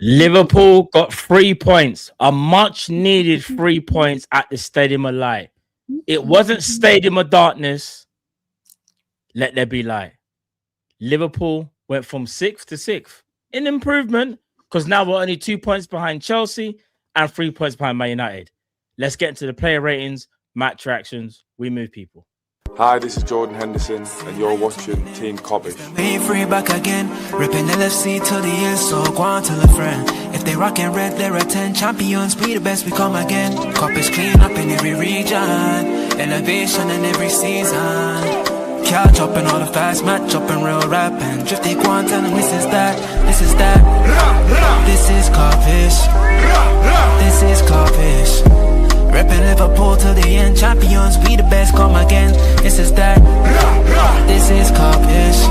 Liverpool got 3 points, a much needed 3 points at the Stadium of Light. It wasn't Stadium of Darkness. Let there be light. Liverpool went from 6th to 6th. An improvement, because now we're only 2 points behind Chelsea and 3 points behind Man United. Let's get into the player ratings, match reactions. We move people. Hi, this is Jordan Henderson, and you're watching Team Kop-ish. Ain't free back again, ripping LFC till the end, so go on tell a friend. If they rockin' red, they're a 10 champions, we the best, we come again. Kop-ish clean up in every region, elevation in every season. Catch up in all the fast match up in real rap, and drifty go on tell them this is that, this is that. This is Kopish, this is Kopish. Reppin' Liverpool till the end, champions, we the best, come again. This is that. This is Kop-ish.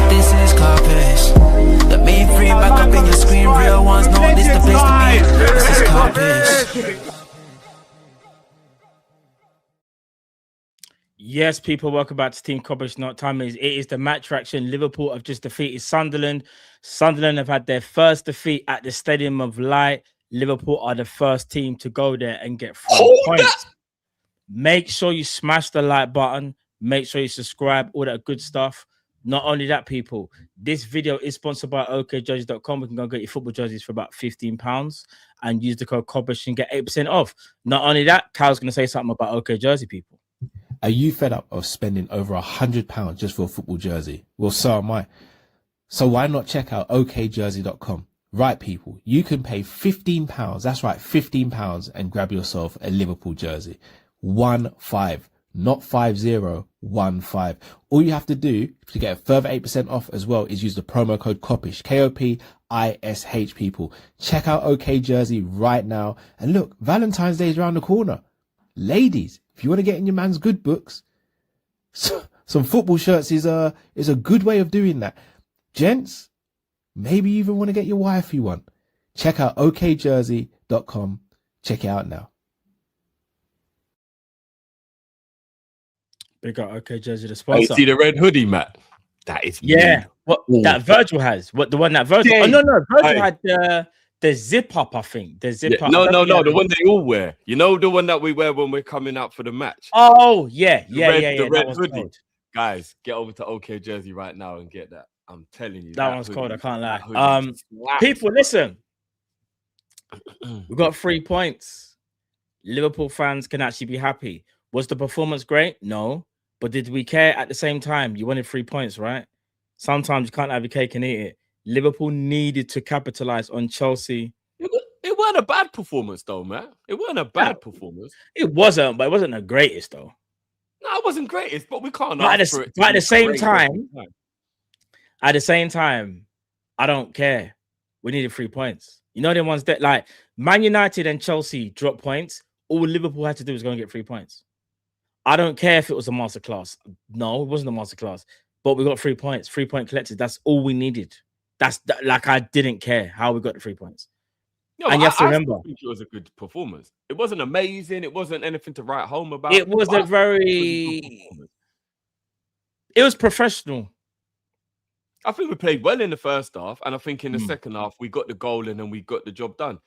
This is Kop-ish. The main three back up in your screen, real ones know this the place to be. This is Kop-ish. Yes, people, welcome back to Team Kop-ish. It is the match reaction. Liverpool have just defeated Sunderland. Sunderland have had their first defeat at the Stadium of Light. Liverpool are the first team to go there and get 3 points. Make sure you smash the like button. Make sure you subscribe, all that good stuff. Not only that, people, this video is sponsored by okjerseys.com. We can go get your football jerseys for about £15 and use the code Kopish and get 8% off. Not only that, Cal's going to say something about OK Jersey, people. Are you fed up of spending over £100 just for a football jersey? Well, so am I. So why not check out okjerseys.com? Right, people, you can pay £15. That's right, £15 and grab yourself a Liverpool jersey. 15, not 50, 15. All you have to do to get a further 8% off as well is use the promo code Kopish, Kopish, people. Check out OK Jersey right now. And look, Valentine's Day is around the corner. Ladies, if you want to get in your man's good books, some football shirts is a good way of doing that. Gents, maybe you even want to get your wifey one. Check out okjerseys.com. Check it out now. Big up OK Jersey, the Oh, sponsor. you see the red hoodie, Matt? That is Yeah, what that Virgil has. What the one that Virgil? Yeah. Oh, no, Virgil had the zip up, I think. The zip up. No, the one they all wear. You know, the one that we wear when we're coming out for the match. Oh, yeah. The red that hoodie. cold. Guys, get over to OK Jersey right now and get that. I'm telling you. That one's cold, I can't lie. Wow. People, listen. We got 3 points. Liverpool fans can actually be happy. Was the performance great? No. But did we care at the same time? You wanted 3 points, right? Sometimes you can't have your cake and eat it. Liverpool needed to capitalize on Chelsea. It wasn't a bad performance, though, man. It wasn't a bad performance. It wasn't, but it wasn't the greatest, though. No, it wasn't greatest, but we can't. But at the same time, I don't care. We needed 3 points. You know, the ones that like Man United and Chelsea dropped points. All Liverpool had to do was go and get 3 points. I don't care if it was a masterclass. No, it wasn't a masterclass. But we got 3 points, 3 point collected. That's all we needed. Like I didn't care how we got the 3 points. No, and you have to remember, I think it was a good performance. It wasn't amazing. It wasn't anything to write home about. It was it was professional. I think we played well in the first half, and I think in the second half we got the goal and then we got the job done.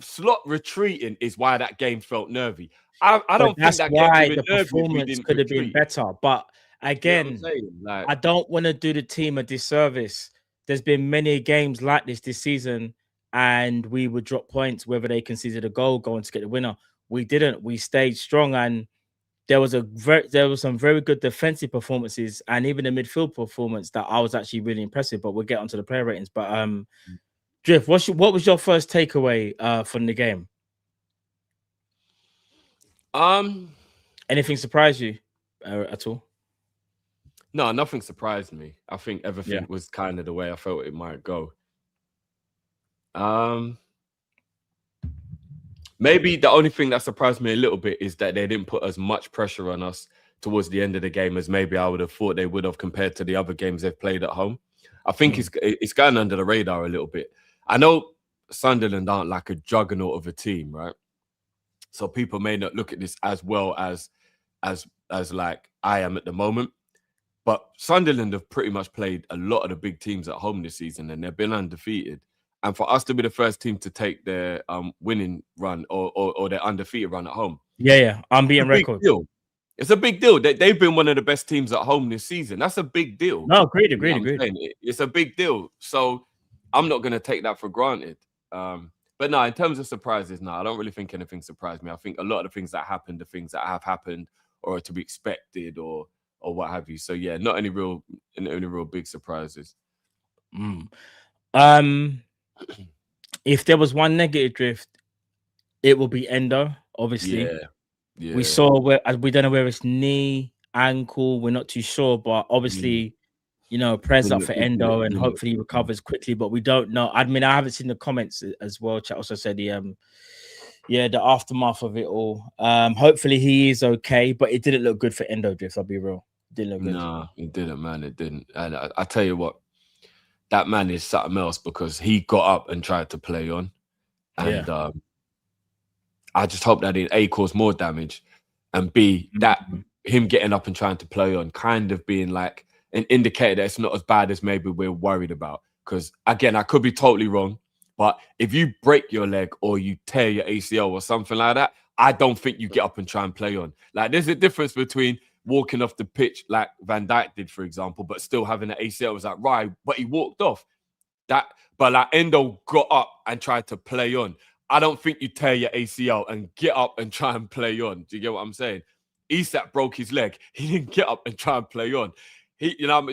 Slot retreating is why that game felt nervy. I don't think that game the performance could have been better. But again, you know I don't want to do the team a disservice. There's been many games like this season, and we would drop points whether they conceded a goal going to get the winner. We didn't. We stayed strong, and there was some very good defensive performances, and even the midfield performance that I was actually really impressed with. But we'll get onto the player ratings. But Drift, what was your first takeaway from the game? Anything surprise you at all? No, nothing surprised me. I think everything was kind of the way I felt it might go. Maybe the only thing that surprised me a little bit is that they didn't put as much pressure on us towards the end of the game as maybe I would have thought they would have compared to the other games they've played at home. I think it's going under the radar a little bit. I know Sunderland aren't like a juggernaut of a team, right? So people may not look at this as well as like I am at the moment. But Sunderland have pretty much played a lot of the big teams at home this season, and they've been undefeated. and for us to be the first team to take their winning run or their undefeated run at home. Yeah. Unbeaten record. Deal. It's a big deal. They've been one of the best teams at home this season. That's a big deal. No, agreed. It's a big deal. So I'm not going to take that for granted. But no, in terms of surprises, no, I don't really think anything surprised me. I think a lot of the things that happened, the things that have happened or are to be expected or what have you. So yeah, not any real big surprises. If there was one negative drift, it will be Endo, obviously. Yeah. We saw we don't know where it's knee, ankle, we're not too sure, but obviously, prayers up for Endo and hopefully he recovers quickly, but we don't know. I mean, I haven't seen the comments as well. Chat also said the aftermath of it all. Hopefully he is okay, but it didn't look good for Endo drift, I'll be real. It didn't look good. No, it didn't, man. It didn't. And I tell you what, that man is something else because he got up and tried to play on. And I just hope that it A, caused more damage, and B, that him getting up and trying to play on kind of being like an indicator that it's not as bad as maybe we're worried about. Because again, I could be totally wrong, but if you break your leg or you tear your ACL or something like that, I don't think you get up and try and play on. Like, there's a difference between walking off the pitch like Van Dijk did, for example, but still having an ACL. It was like, right, but he walked off. But like Endo got up and tried to play on. I don't think you tear your ACL and get up and try and play on. Do you get what I'm saying? Isak broke his leg. He didn't get up and try and play on.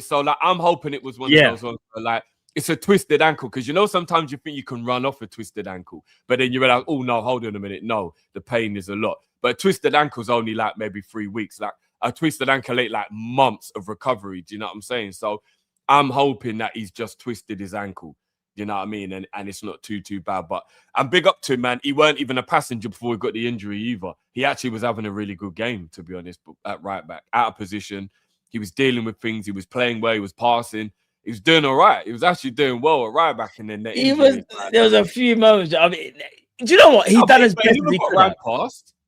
So like I'm hoping it was one of those ones where, like, it's a twisted ankle, because sometimes you think you can run off a twisted ankle, but then you're like, oh no, hold on a minute. No, the pain is a lot. But a twisted ankle's only like maybe 3 weeks. Like a twisted ankle ain't like months of recovery. Do you know what I'm saying? So I'm hoping that he's just twisted his ankle. You know what I mean? And it's not too bad. But I'm big up to him, man. He weren't even a passenger before he got the injury either. He actually was having a really good game, to be honest, at right back, out of position. He was dealing with things. He was playing well. He was passing. He was doing all right. He was actually doing well at right back. And then there was a few moments. I mean, do you know what? He done his best.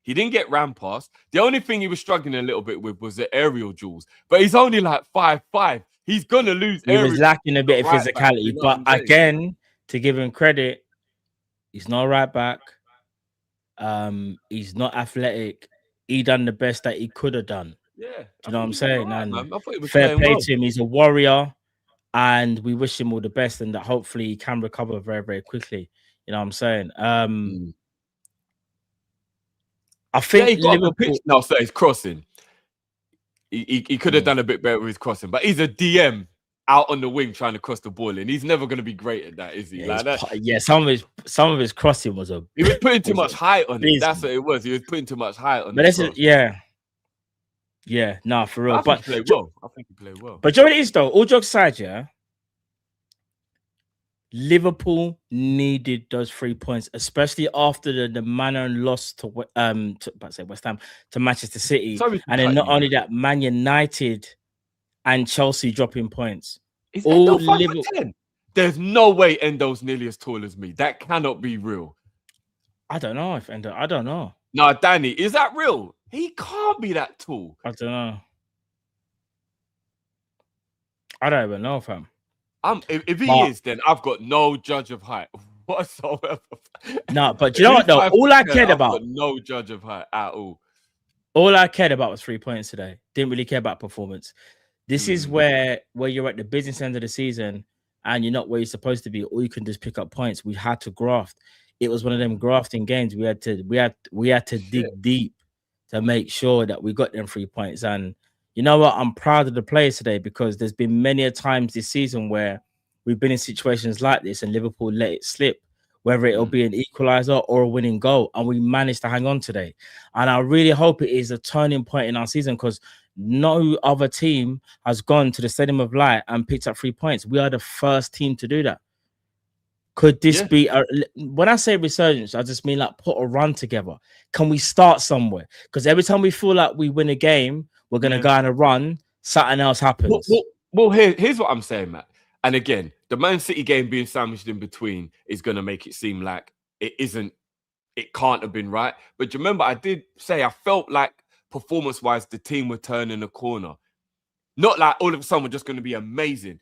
He didn't get ran past. The only thing he was struggling a little bit with was the aerial duels. But he's only like 5'5". He's gonna lose. He was lacking a bit of physicality, but again, to give him credit, he's not right back. He's not athletic. He done the best that he could have done. Yeah, do you know what I'm saying? Right, and fair play to him. He's a warrior, and we wish him all the best, and that hopefully he can recover very, very quickly. You know what I'm saying? I think Liverpool now, so he's crossing. He could have done a bit better with his crossing, but he's a DM out on the wing trying to cross the ball, and he's never going to be great at that, is he? Some of his crossing was he was putting too much height on it. That's what it was. He was putting too much height on it. No, for real. I think he played well. But you know what it is, though? All jokes aside, yeah. Liverpool needed those 3 points, especially after the manner and loss to West Ham to Manchester City, and then not only that, Man United and Chelsea dropping points. All Liverpool. There's no way Endo's nearly as tall as me. That cannot be real. I don't know if Endo. I don't know. No, Danny, is that real? He can't be that tall. I don't know. I don't even know, fam. If he is, then I've got no judge of height whatsoever. No, but you know what though? All I cared about, no judge of height at all. All I cared about was 3 points today. Didn't really care about performance. This is where you're at the business end of the season and you're not where you're supposed to be, or you can just pick up points. We had to graft. It was one of them grafting games. We had to dig deep to make sure that we got them 3 points. And you know what? I'm proud of the players today, because there's been many a times this season where we've been in situations like this and Liverpool let it slip, whether it'll be an equalizer or a winning goal, and we managed to hang on today. And I really hope it is a turning point in our season, because no other team has gone to the Stadium of Light and picked up 3 points. We are the first team to do that. Could this be when I say resurgence, I just mean like put a run together. Can we start somewhere? Because every time we feel like we win a game, we're going to go on a run, something else happens. Well, here's what I'm saying, Matt. And again, the Man City game being sandwiched in between is going to make it seem like it can't have been right. But you remember, I did say I felt like performance-wise, the team were turning the corner. Not like all of a sudden we're just going to be amazing.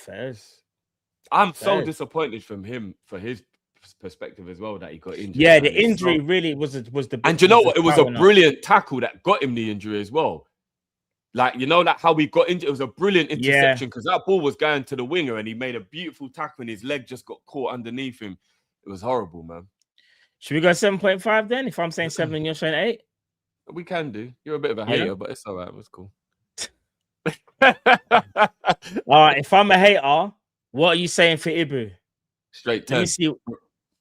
Fairs. I'm so Fairs. disappointed from him for his perspective as well that he got injured. Yeah, man. the It's injury not- really was the. And you know what? It was a powering up. brilliant tackle that got him the injury as well. Like, you know, like how we got injured. It was a brilliant interception because that ball was going to the winger and he made a beautiful tackle and his leg just got caught underneath him. It was horrible, man. Should we go 7.5 then? If I'm saying 7 and you're saying 8? We can do. You're a bit of a hater, but it's all right. It was cool. All right, if I'm a hater, what are you saying for Ibu? Straight Let 10. me see.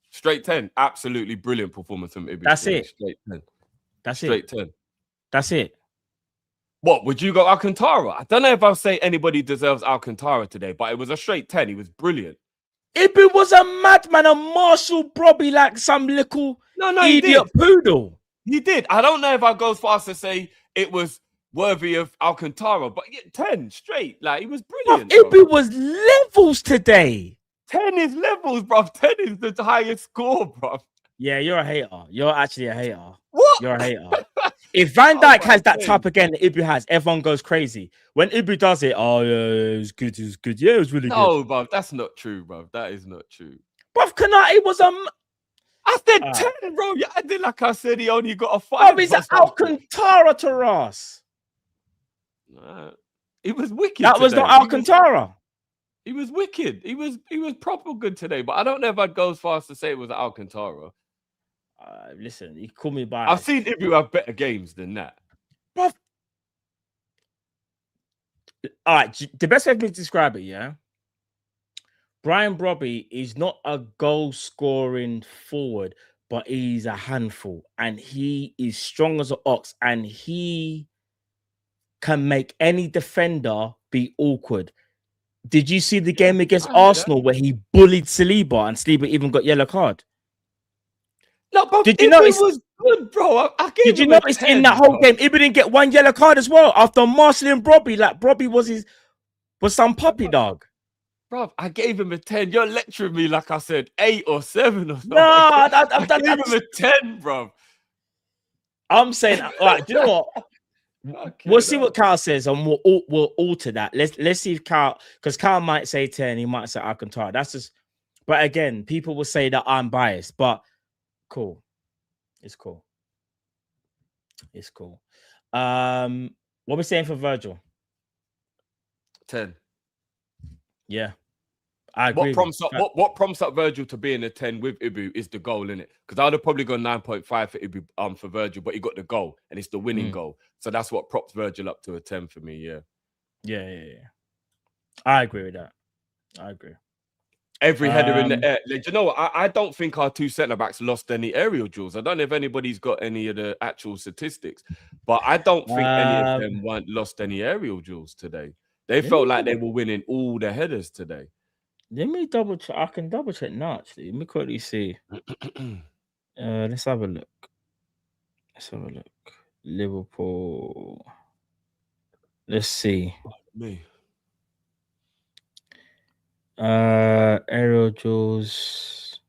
Straight 10. Absolutely brilliant performance from Ibu. That's today. it. Straight 10. That's Straight it. 10. That's it. What, would you go Alcantara? I don't know if I'll say anybody deserves Alcantara today, but it was a straight 10. He was brilliant. Ibu was a madman, a Marshall Brobby, like some little he idiot did. poodle. He did. I don't know if I'll go as far as to say it was worthy of Alcantara, but 10 straight. Like, he was brilliant. Ibu was levels today. 10 is levels, bro. 10 is the highest score, bro. Yeah, you're a hater. You're actually a hater. What? You're a hater. If Van Dijk has that type again that Ibu has, everyone goes crazy. When Ibu does it, oh yeah, it was good. It was good. Yeah, it was really good. No, bro, that's not true, bro. That is not true. Bruv, Kanate was a. I said 10, bro. Yeah, I did like I said. He only got a 5. Bruv, he's an Alcantara to us. Nah, he was wicked. That was today. not Alcantara. He was wicked. He was proper good today. But I don't know if I'd go as far as to say it was Alcantara. Listen, he called me by. I've seen Ibu have better games than that. Bruv. All right, the best way for me to describe it, yeah. Brian Brobby is not a goal scoring forward, but he's a handful and he is strong as an ox and he can make any defender be awkward. Did you see the game against Arsenal where he bullied Saliba and Saliba even got yellow card? No, but did you Ibu notice? Was good, bro. I did you notice 10, in that whole game, Ibu didn't get one yellow card as well after marshalling Brobby? Like Brobby was some puppy dog. Bro, I gave him a 10. You're lecturing me like I said 8 or 7 or something. No, I gave him a 10, bro. I'm saying, all right, do you know what? We'll see what Carl says, and we'll alter that. Let's see if Carl, because Carl might say 10, he might say Alcantara. That's just, but again, people will say that I'm biased, but cool. It's cool. It's cool. What are we saying for Virgil? 10. Yeah. I agree. What prompts up Virgil to be in a 10 with Ibu is the goal, innit? Because I'd have probably gone 9.5 for Ibu, for Virgil, but he got the goal and it's the winning goal. So that's what props Virgil up to a 10 for me, yeah. Yeah. I agree with that. I agree. Every header in the air. Like, you know what? I don't think our two centre-backs lost any aerial duels. I don't know if anybody's got any of the actual statistics, but I don't think any of them lost any aerial duels today. They felt like they were winning all the headers today. Let me double check. I can double check now, actually. Let me quickly see. Let's have a look. Liverpool. Let's see. Me. Aerial duels.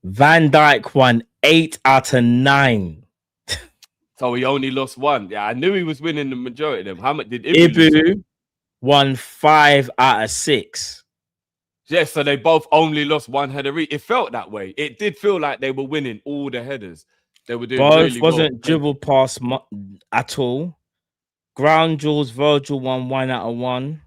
Van Dijk won 8 out of 9. So he only lost 1. Yeah, I knew he was winning the majority of them. How much did Ibu won 5 out of 6? Yeah, so they both only lost 1 header. It felt that way. It did feel like they were winning all the headers. They were doing really wasn't dribble pass at all. Ground duels, Virgil won 1 out of 1.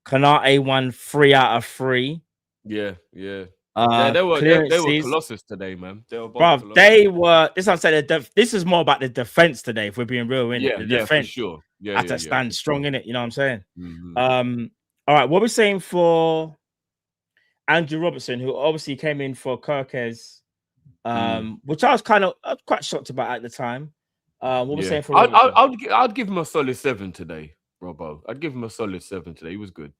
Kanate won 3 out of 3. Yeah. They were colossus today, man. They were both they were. This I'm saying. This is more about the defense today. If we're being real, innit? Yeah, the defense, for sure. Yeah, had to stand strong in it. You know what I'm saying? Mm-hmm. All right. What we're saying for Andrew Robertson, who obviously came in for Kirkes, which I was quite shocked about at the time. What we're saying for I'd give him a solid 7 today, Robbo. I'd give him a solid 7 today. He was good.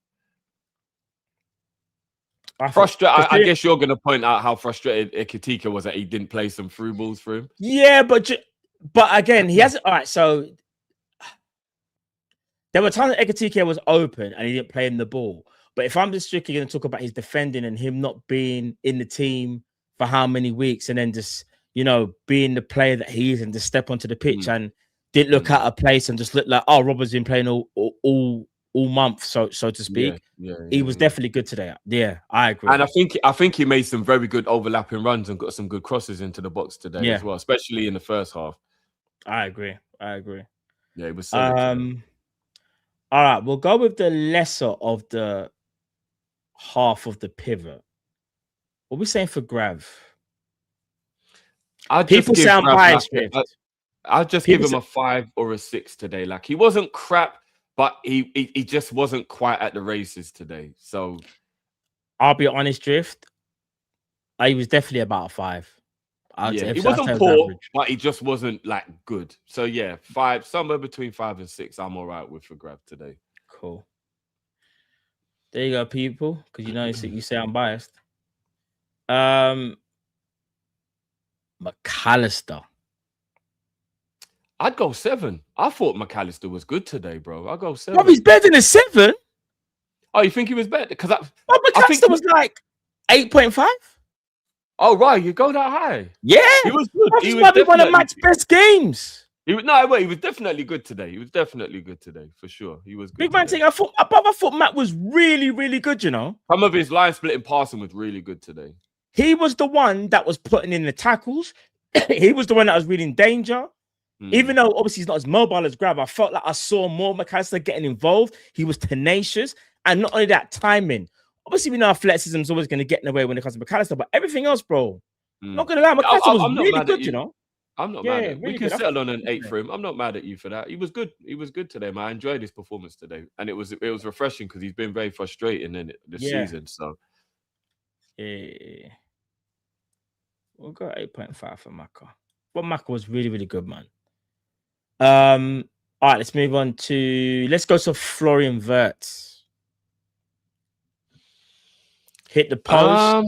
I guess you're going to point out how frustrated Ekitike was that he didn't play some through balls for him. Yeah, but again, he hasn't. All right, so there were times that Ekitike was open and he didn't play him the ball. But if I'm just strictly going to talk about his defending and him not being in the team for how many weeks and then just, being the player that he is and just step onto the pitch and didn't look out of place and just look like, Robert's been playing all all month, so to speak. He was definitely good today. Yeah, I agree. And I think he made some very good overlapping runs and got some good crosses into the box today as well, especially in the first half. I agree. Yeah, it was solid today. All right, we'll go with the lesser of the half of the pivot. What are we saying for Grav? People sound biased. I'll just give him a 5 or a 6 today. Like, he wasn't crap, but he just wasn't quite at the races today. So I'll be honest, Drift. He was definitely about a 5. He wasn't poor, but he just wasn't like good. So yeah, 5, somewhere between 5 and 6. I'm all right with for Grav today. Cool. There you go, people. Because you say I'm biased. McAllister. I'd go 7. I thought McAllister was good today, bro. I'll go 7. Bro, he's better than a 7. Oh, you think he was better? Because McAllister was like 8.5. Oh, right. You go that high? Yeah. He was good. He might be one of Matt's best games. He was definitely good today. He was definitely good today, for sure. He was good. Big man thing. I thought Matt was really, really good, you know. Some of his line splitting passing was really good today. He was the one that was putting in the tackles. He was the one that was really in danger. Even though obviously he's not as mobile as Grav, I felt like I saw more McAllister getting involved. He was tenacious. And not only that, timing. Obviously, we know athleticism is always going to get in the way when it comes to McAllister, but everything else, bro. Not going to lie, McAllister was really good, you know. I'm not mad at you. We can settle on an 8 for him. I'm not mad at you for that. He was good. He was good today, man. I enjoyed his performance today. And it was refreshing because he's been very frustrating in this season. So yeah. We'll go 8.5 for Maka. But Maka was really, really good, man. All right, let's move on let's go to Florian Wirtz. Hit the post.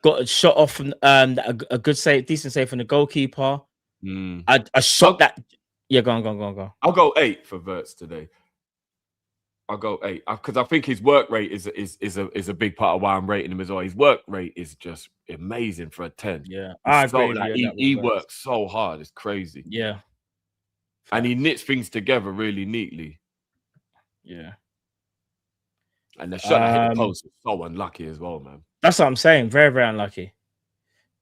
Got a shot off from a good save, decent save from the goalkeeper. A shot that. Yeah, go on. I'll go 8 for Wirtz today. I'll go 8 because I think his work rate is a big part of why I'm rating him as well. His work rate is just amazing for a 10. Yeah, I agree. Like, he works so hard. It's crazy. Yeah. And he knits things together really neatly. Yeah. And the shot that hit the post was so unlucky as well, man. That's what I'm saying. Very, very unlucky.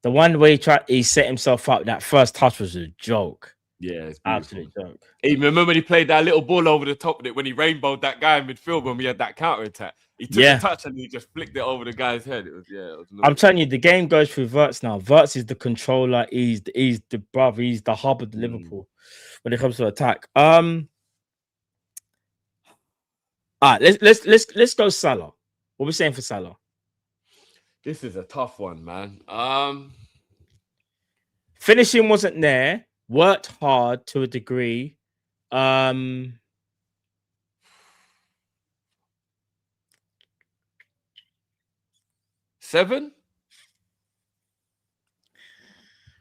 The one where he set himself up, that first touch was a joke. Yeah, it's absolute joke. Even remember when he played that little ball over the top of it when he rainbowed that guy in midfield when we had that counter attack. He took a touch and he just flicked it over the guy's head. It was I'm telling you, the game goes through Wirtz now. Wirtz is the controller. He's the brother. He's the hub of the Liverpool when it comes to attack. All right, let's go Salah. What are we saying for Salah? This is a tough one, man. Finishing wasn't there. Worked hard to a degree. 7.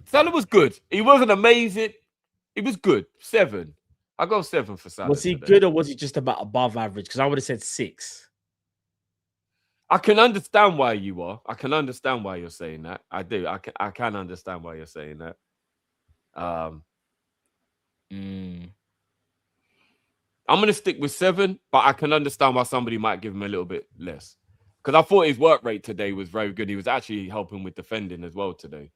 Salah was good. He wasn't amazing. He was good. 7. I'll go 7 for Salah. Was he good or was he just about above average? Because I would have said 6. I can understand why you are. I can understand why you're saying that. I do. I can understand why you're saying that. I'm going to stick with 7, but I can understand why somebody might give him a little bit less. Because I thought his work rate today was very good. He was actually helping with defending as well today.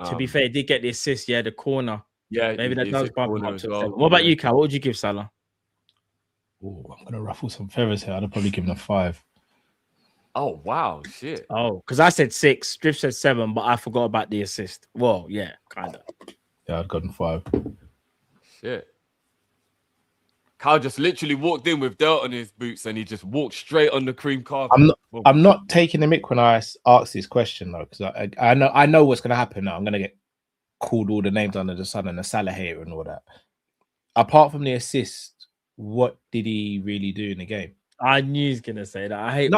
To be fair, he did get the assist. Yeah, the corner. Yeah, maybe that does bump him up to well. 7. What about you, Cal? What would you give Salah? Oh, I'm going to ruffle some feathers here. I'd probably give him a 5. Oh, wow. Shit. Oh, because I said 6. Drift said 7, but I forgot about the assist. Well, yeah, kind of. Yeah, I'd gotten 5. Shit. Kyle just literally walked in with dirt on his boots and he just walked straight on the cream carpet. I'm not taking the mick when I ask this question though, because I know what's going to happen now. I'm going to get called all the names under the sun and the Salah hater and all that. Apart from the assist, what did he really do in the game? I knew he was going to say that.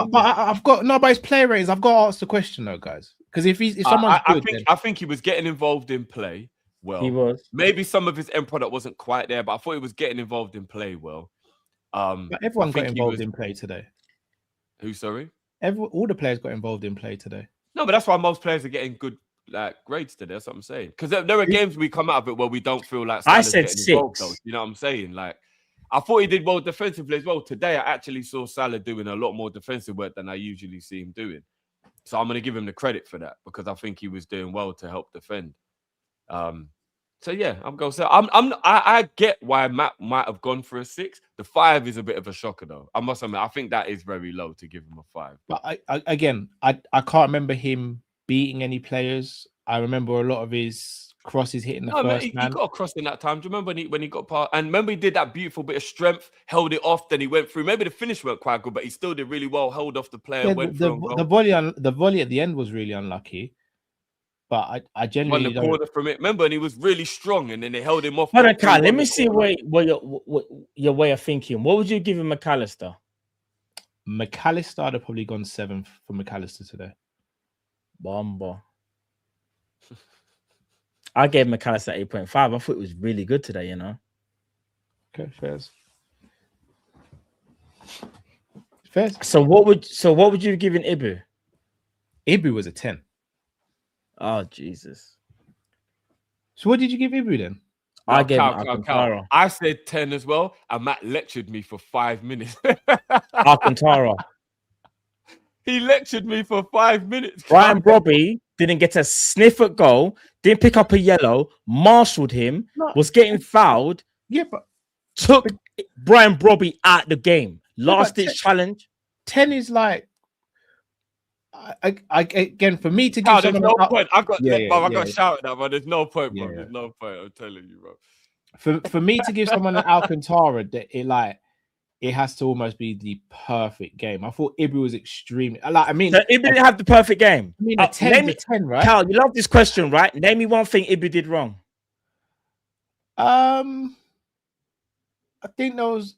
But his play ratings. I've got to ask the question though, guys, because if someone's good, I think he was getting involved in play. Well, he was. Maybe some of his end product wasn't quite there, but I thought he was getting involved in play well. But everyone got involved in play today. Who, sorry? All the players got involved in play today. No, but that's why most players are getting good grades today. That's what I'm saying. Because there are games we come out of it where we don't feel like I said 6. Involved, though. You know what I'm saying? Like, I thought he did well defensively as well. Today, I actually saw Salah doing a lot more defensive work than I usually see him doing. So I'm going to give him the credit for that because I think he was doing well to help defend. So yeah, I'm going to say I get why Matt might have gone for a 6. The 5 is a bit of a shocker though. I must admit, I think that is very low to give him a 5. But I can't remember him beating any players. I remember a lot of his crosses hitting the first man. He got a cross in that time. Do you remember when he got past? And remember he did that beautiful bit of strength, held it off, then he went through. Maybe the finish weren't quite good, but he still did really well, held off the player, went through. The volley at the end was really unlucky. But I genuinely won the corner from it. Remember, and he was really strong, and then they held him off. Hold on, Carl, let me see what your way of thinking. What would you give him McAllister? McAllister, I'd have probably gone 7 for McAllister today. Bomba. I gave McAllister 8.5. I thought it was really good today, you know. Okay, fair. So what would you give in Ibu? Ibu was a 10. Oh Jesus. So what did you give Ibu then? I gave Alcantara. I said 10 as well, and Matt lectured me for 5 minutes. Alcantara. He lectured me for 5 minutes. Brian Brobby didn't get a sniff at goal, didn't pick up a yellow, marshaled him, was getting fouled. Yeah, but took Brian Brobby out the game. Last ditch challenge. 10 is like, again, for me to give there's no point. I got to shout at that, but there's no point, bro. There's no point. I'm telling you, bro. For me to give someone an Alcantara, it has to almost be the perfect game. I thought Ibu was extremely so Ibu didn't have the perfect game. I mean, a 10, 10, right? Carl, you love this question, right? Name me one thing Ibu did wrong. I think there was.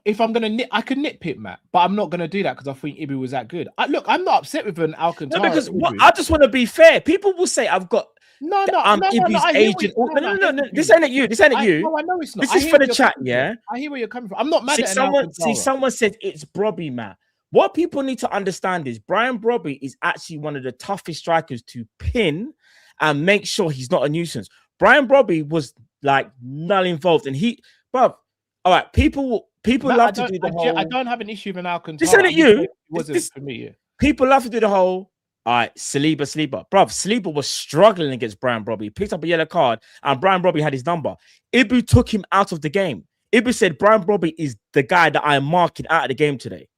If I'm gonna I could nitpick Matt, but I'm not gonna do that because I think Ibu was that good. Look, I'm not upset with an Alcantara. No, because I just want to be fair. People will say I've got. I'm Ibu's agent. No. This ain't you. This ain't you. No, I know it's not. This is for the chat, yeah. I hear where you're coming from. I'm not mad at Alcantara. Someone said it's Brobby, Matt. What people need to understand is Brian Brobby is actually one of the toughest strikers to pin and make sure he's not a nuisance. Brian Brobby was like null involved, and all right, people love to do the whole. I don't have an issue with an Alcantara. This ain't you. It wasn't for me. Yeah. People love to do the whole. All right, Saliba. Bruv, Saliba was struggling against Brian Brobby. Picked up a yellow card, and Brian Brobby had his number. Ibu took him out of the game. Ibu said Brian Brobby is the guy that I am marking out of the game today.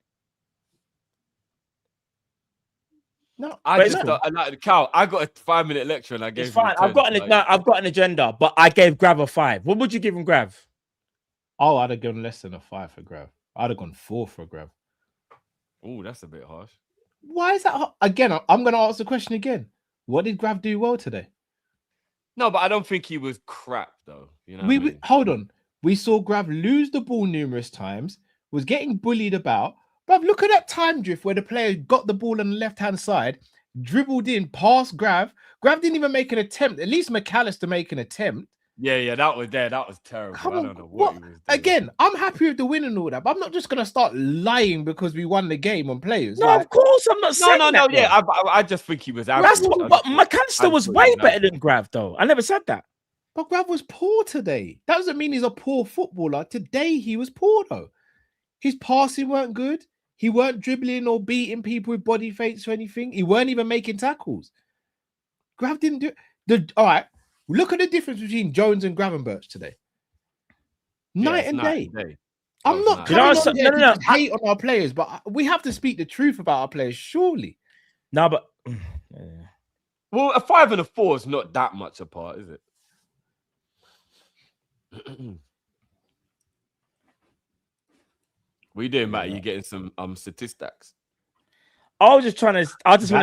No, I got a 5-minute lecture and I gave. It's fine. I've got an agenda, but I gave Grav a 5. What would you give him, Grav? Oh, I'd have gone less than a 5 for Grav. I'd have gone 4 for Grav. Oh, that's a bit harsh. Why is that? Again, I'm going to ask the question again. What did Grav do well today? No, but I don't think he was crap though. You know, hold on. We saw Grav lose the ball numerous times. Was getting bullied about. Bruv, look at that time drift where the player got the ball on the left-hand side, dribbled in, past Grav. Grav didn't even make an attempt. At least McAllister make an attempt. Yeah, that was there. That was terrible. I don't know what he was doing. Again, I'm happy with the win and all that, but I'm not just going to start lying because we won the game on players. No, of course, I'm not saying that. No, yeah, I just think he was average. But McAllister was way better than Grav, though. I never said that. But Grav was poor today. That doesn't mean he's a poor footballer. Today, he was poor, though. His passing weren't good. He weren't dribbling or beating people with body fakes or anything. He weren't even making tackles. Grav didn't do it. All right, look at the difference between Jones and Gravenberch today. Night and day. I'm not coming on here to hate on our players, but we have to speak the truth about our players, surely. No, but... Well, a 5 and a 4 is not that much apart, is it? What are you doing, Matt? Are you getting some statistics? I just wanted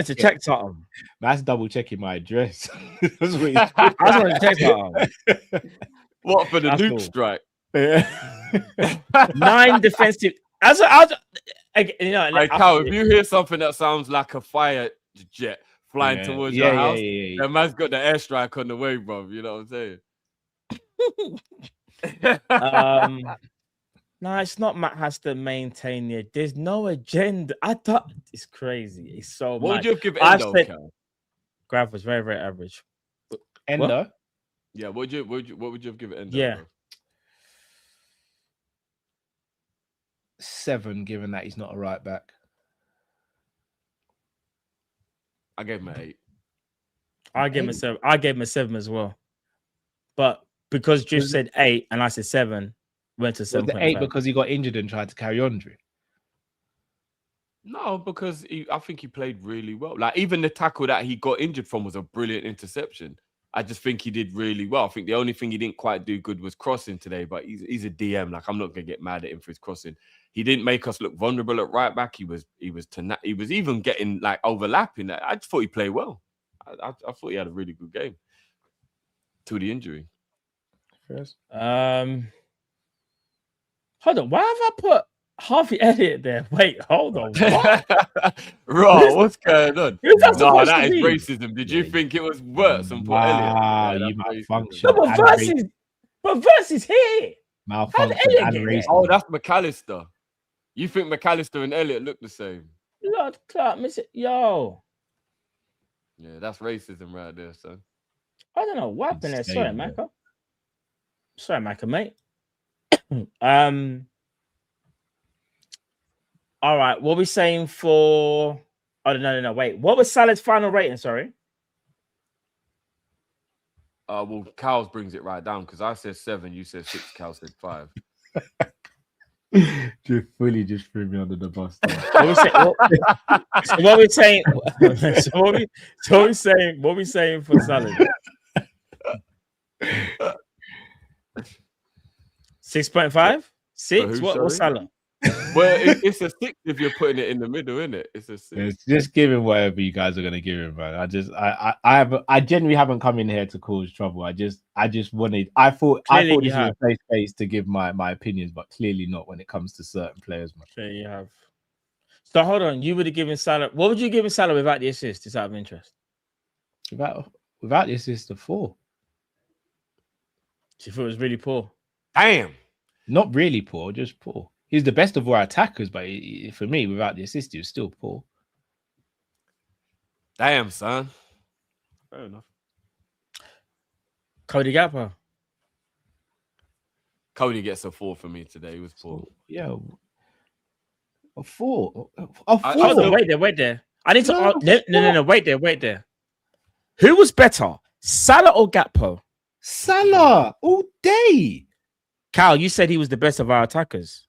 to check something. That's double checking my address. I just wanted to check something. What for the nuke strike? 9 defensive. Cal, if you hear something that sounds like a fire jet flying towards your house, that man's got the airstrike on the way, bro. You know what I'm saying? No, it's not. Matt has to maintain it. There's no agenda. I thought it's crazy. It's so. What would you give Endo? Grav was very, very average. Endo. What? Yeah. What would you have given Endo? Yeah. 7, given that he's not a right back. I gave him an 8. I gave him a 7. I gave him a 7 as well. But because Drift said 8 and I said 7, went to 7.5. Was the 8 because he got injured and tried to carry on, Drew? No, because I think he played really well. Like, even the tackle that he got injured from was a brilliant interception. I just think he did really well. I think the only thing he didn't quite do good was crossing today, but he's a DM. Like, I'm not going to get mad at him for his crossing. He didn't make us look vulnerable at right back. He was even getting, like, overlapping. I just thought he played well. I thought he had a really good game till the injury. First. Hold on. Why have I put Harvey Elliott there? Wait, hold on. What? Bro, what's going on? Who's that No, supposed that to is be? racism. Did you think it was worse than put Elliott? Yeah, You that's malfunction. racism. No, but versus here. Malfunction Elliott and get racism. there? Oh, that's McAllister. You think McAllister and Elliott look the same? Lord Clark, miss it. Yo. Yeah, that's racism right there, son. I don't know what happened there. Sorry, Insane, Macca. Sorry, Macca, mate. All right. What are we saying for? Oh no. Wait. What was Salah's final rating? Sorry. Well, Cows brings it right down because I said 7, you said 6, Cal said 5. Just fully just threw me under the bus. What we saying? What we saying for Salah? 6.5? 6? What's Salah? Well, it's a 6 if you're putting it in the middle, isn't it? It's a 6. It's just give him whatever you guys are gonna give him, man. I genuinely haven't come in here to cause trouble. I just wanted. I thought this was a safe space to give my opinions, but clearly not when it comes to certain players, man. Sure, you have. So hold on, you would have given Salah. What would you give Salah without the assist? Just out of interest. Without the assist, a 4. Do you thought it was really poor? Damn. Not really poor, just poor. He's the best of our attackers, but for me, without the assist, he was still poor. Damn, son. Fair enough. Cody Gakpo. Cody gets a 4 for me today. He was poor. Yeah. A 4. Hold on, wait there. I need to. No. Wait there. Who was better, Salah or Gakpo? Salah all day. Cal, you said he was the best of our attackers.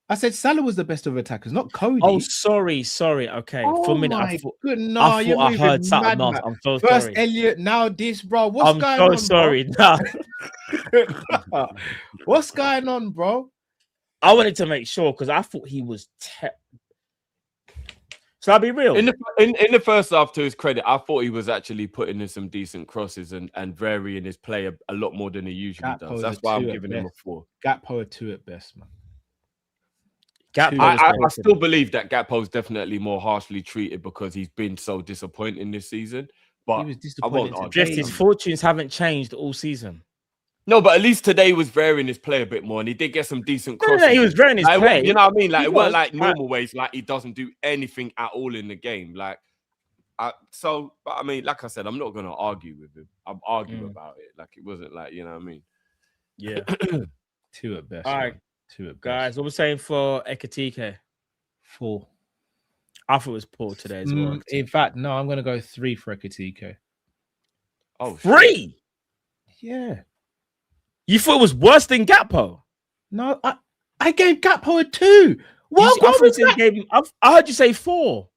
I said Salah was the best of attackers, not Cody. Oh, sorry. Okay. For a minute, I thought I heard something else. I'm so sorry. First Elliott, now this, bro. What's going on? I'm so sorry. No. What's going on, bro? I wanted to make sure because I thought he was. So I'll be real. In the first half, to his credit, I thought he was actually putting in some decent crosses and varying his play a lot more than he usually does. That's why I'm giving him a 4. Gakpo a 2 at best, man. I still believe that Gakpo's definitely more harshly treated because he's been so disappointing this season. But he was disappointed. His fortunes haven't changed all season. No, but at least today he was varying his play a bit more, and he did get some decent crosses. No, he was varying his play. You know what I mean? Like, it weren't like normal ways, like he doesn't do anything at all in the game. Like, but I mean, like I said, I'm not going to argue with him. I'm arguing about it. Like, it wasn't like, you know what I mean? Yeah. 2 at best. All right. 2 at best. Guys, what we're saying for Ekatike? 4. I thought it was poor today as well. In fact, no, I'm going to go 3 for Ekatike. Oh, 3? Yeah. You thought it was worse than Gakpo? No, I gave Gakpo a 2. I heard you say 4.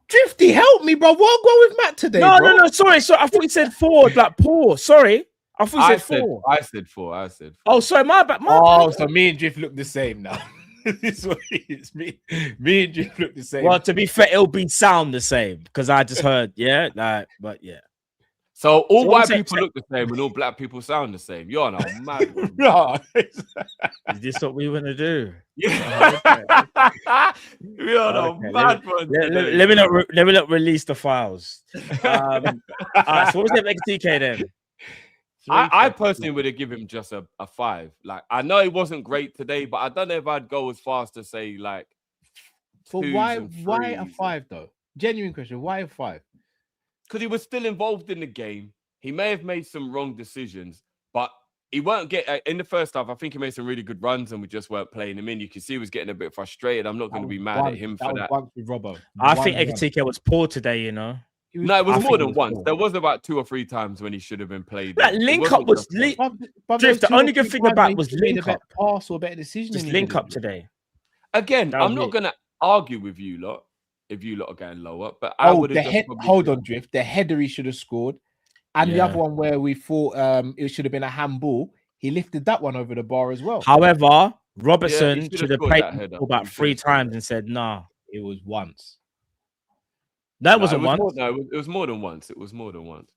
Drifty, help me, bro. What go with Matt today? No, sorry. I thought you said 4, like poor. Sorry. I thought you said 4. I said 4. Oh, sorry, my bad. So me and Drift look the same now. This is what it is. Me and Drift look the same. Well, to be fair, it'll be sound the same because I just heard, but yeah. So all white people look the same and all black people sound the same. You're on a mad one. No. Is this what we want to do? Yeah. You're on a mad one. Let me not release the files. All right, so what was that TK then? I personally would have given him just a 5. Like, I know it wasn't great today, but I don't know if I'd go as far as to say like. For why a 5 though? Genuine question. Why a 5? Because he was still involved in the game. He may have made some wrong decisions, but he weren't in the first half. I think he made some really good runs, and we just weren't playing him in. You can see he was getting a bit frustrated. I'm not going to be mad at him for that. Once with Robbo. I think Ekitike was poor today. You know. No, it was more than once. There was about 2 or 3 times when he should have been played. That link up was Drift. The only good thing about was link up. Pass or better decision. Just link up today. Again, I'm not going to argue with you lot if you lot are going lower, but I would have. Hold on, Drift. The header he should have scored, and the other one where we thought it should have been a handball. He lifted that one over the bar as well. However, Robertson should have played about 3 times and said, "Nah, it was once." That wasn't once. It was more than once. It was more than once.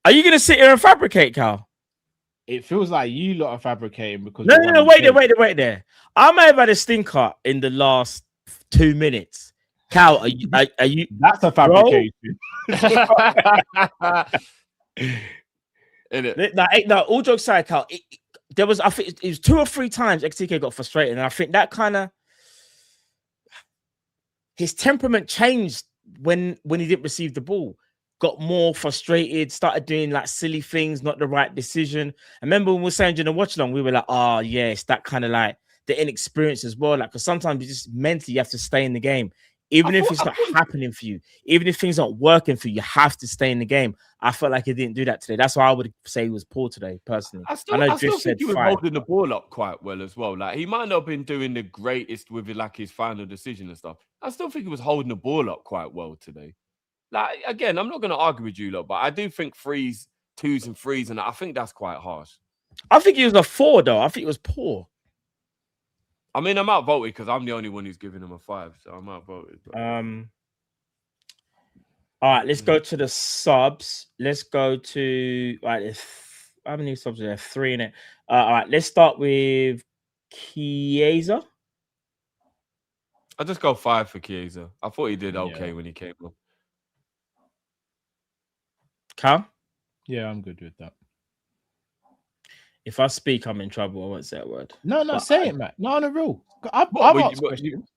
Are you going to sit here and fabricate, Cal? It feels like you lot are fabricating because no. Wait there. I may have had a stinker in the last 2 minutes. Cal, are you? That's a fabrication. No, all jokes aside, Cal. I think it was 2 or 3 times XTK got frustrated, and I think that kind of his temperament changed when he didn't receive the ball. Got more frustrated, started doing like silly things, not the right decision. I remember when we were saying during the watch along, we were like, "Oh, yeah, it's that kind of like the inexperience as well." Like, because sometimes you just mentally have to stay in the game. Even if it's not happening for you, even if things aren't working for you, you have to stay in the game. I felt like he didn't do that today. That's why I would say he was poor today, personally. I still think he was holding the ball up quite well as well. Like, he might not have been doing the greatest with like his final decision and stuff. I still think he was holding the ball up quite well today. Like, again, I'm not going to argue with you lot, but I do think 2s and 3s, and I think that's quite harsh. I think he was a 4, though. I think he was poor. I mean, I'm outvoted because I'm the only one who's giving him a 5, so I'm outvoted. All right, let's go to the subs. Let's go to how many subs are there? 3 in it. All right, let's start with Chiesa. I'll just go 5 for Chiesa. I thought he did okay when he came up. Cal? Yeah, I'm good with that. If I speak, I'm in trouble. I won't say a word. No, say it, Matt. No, on a rule. I've asked questions.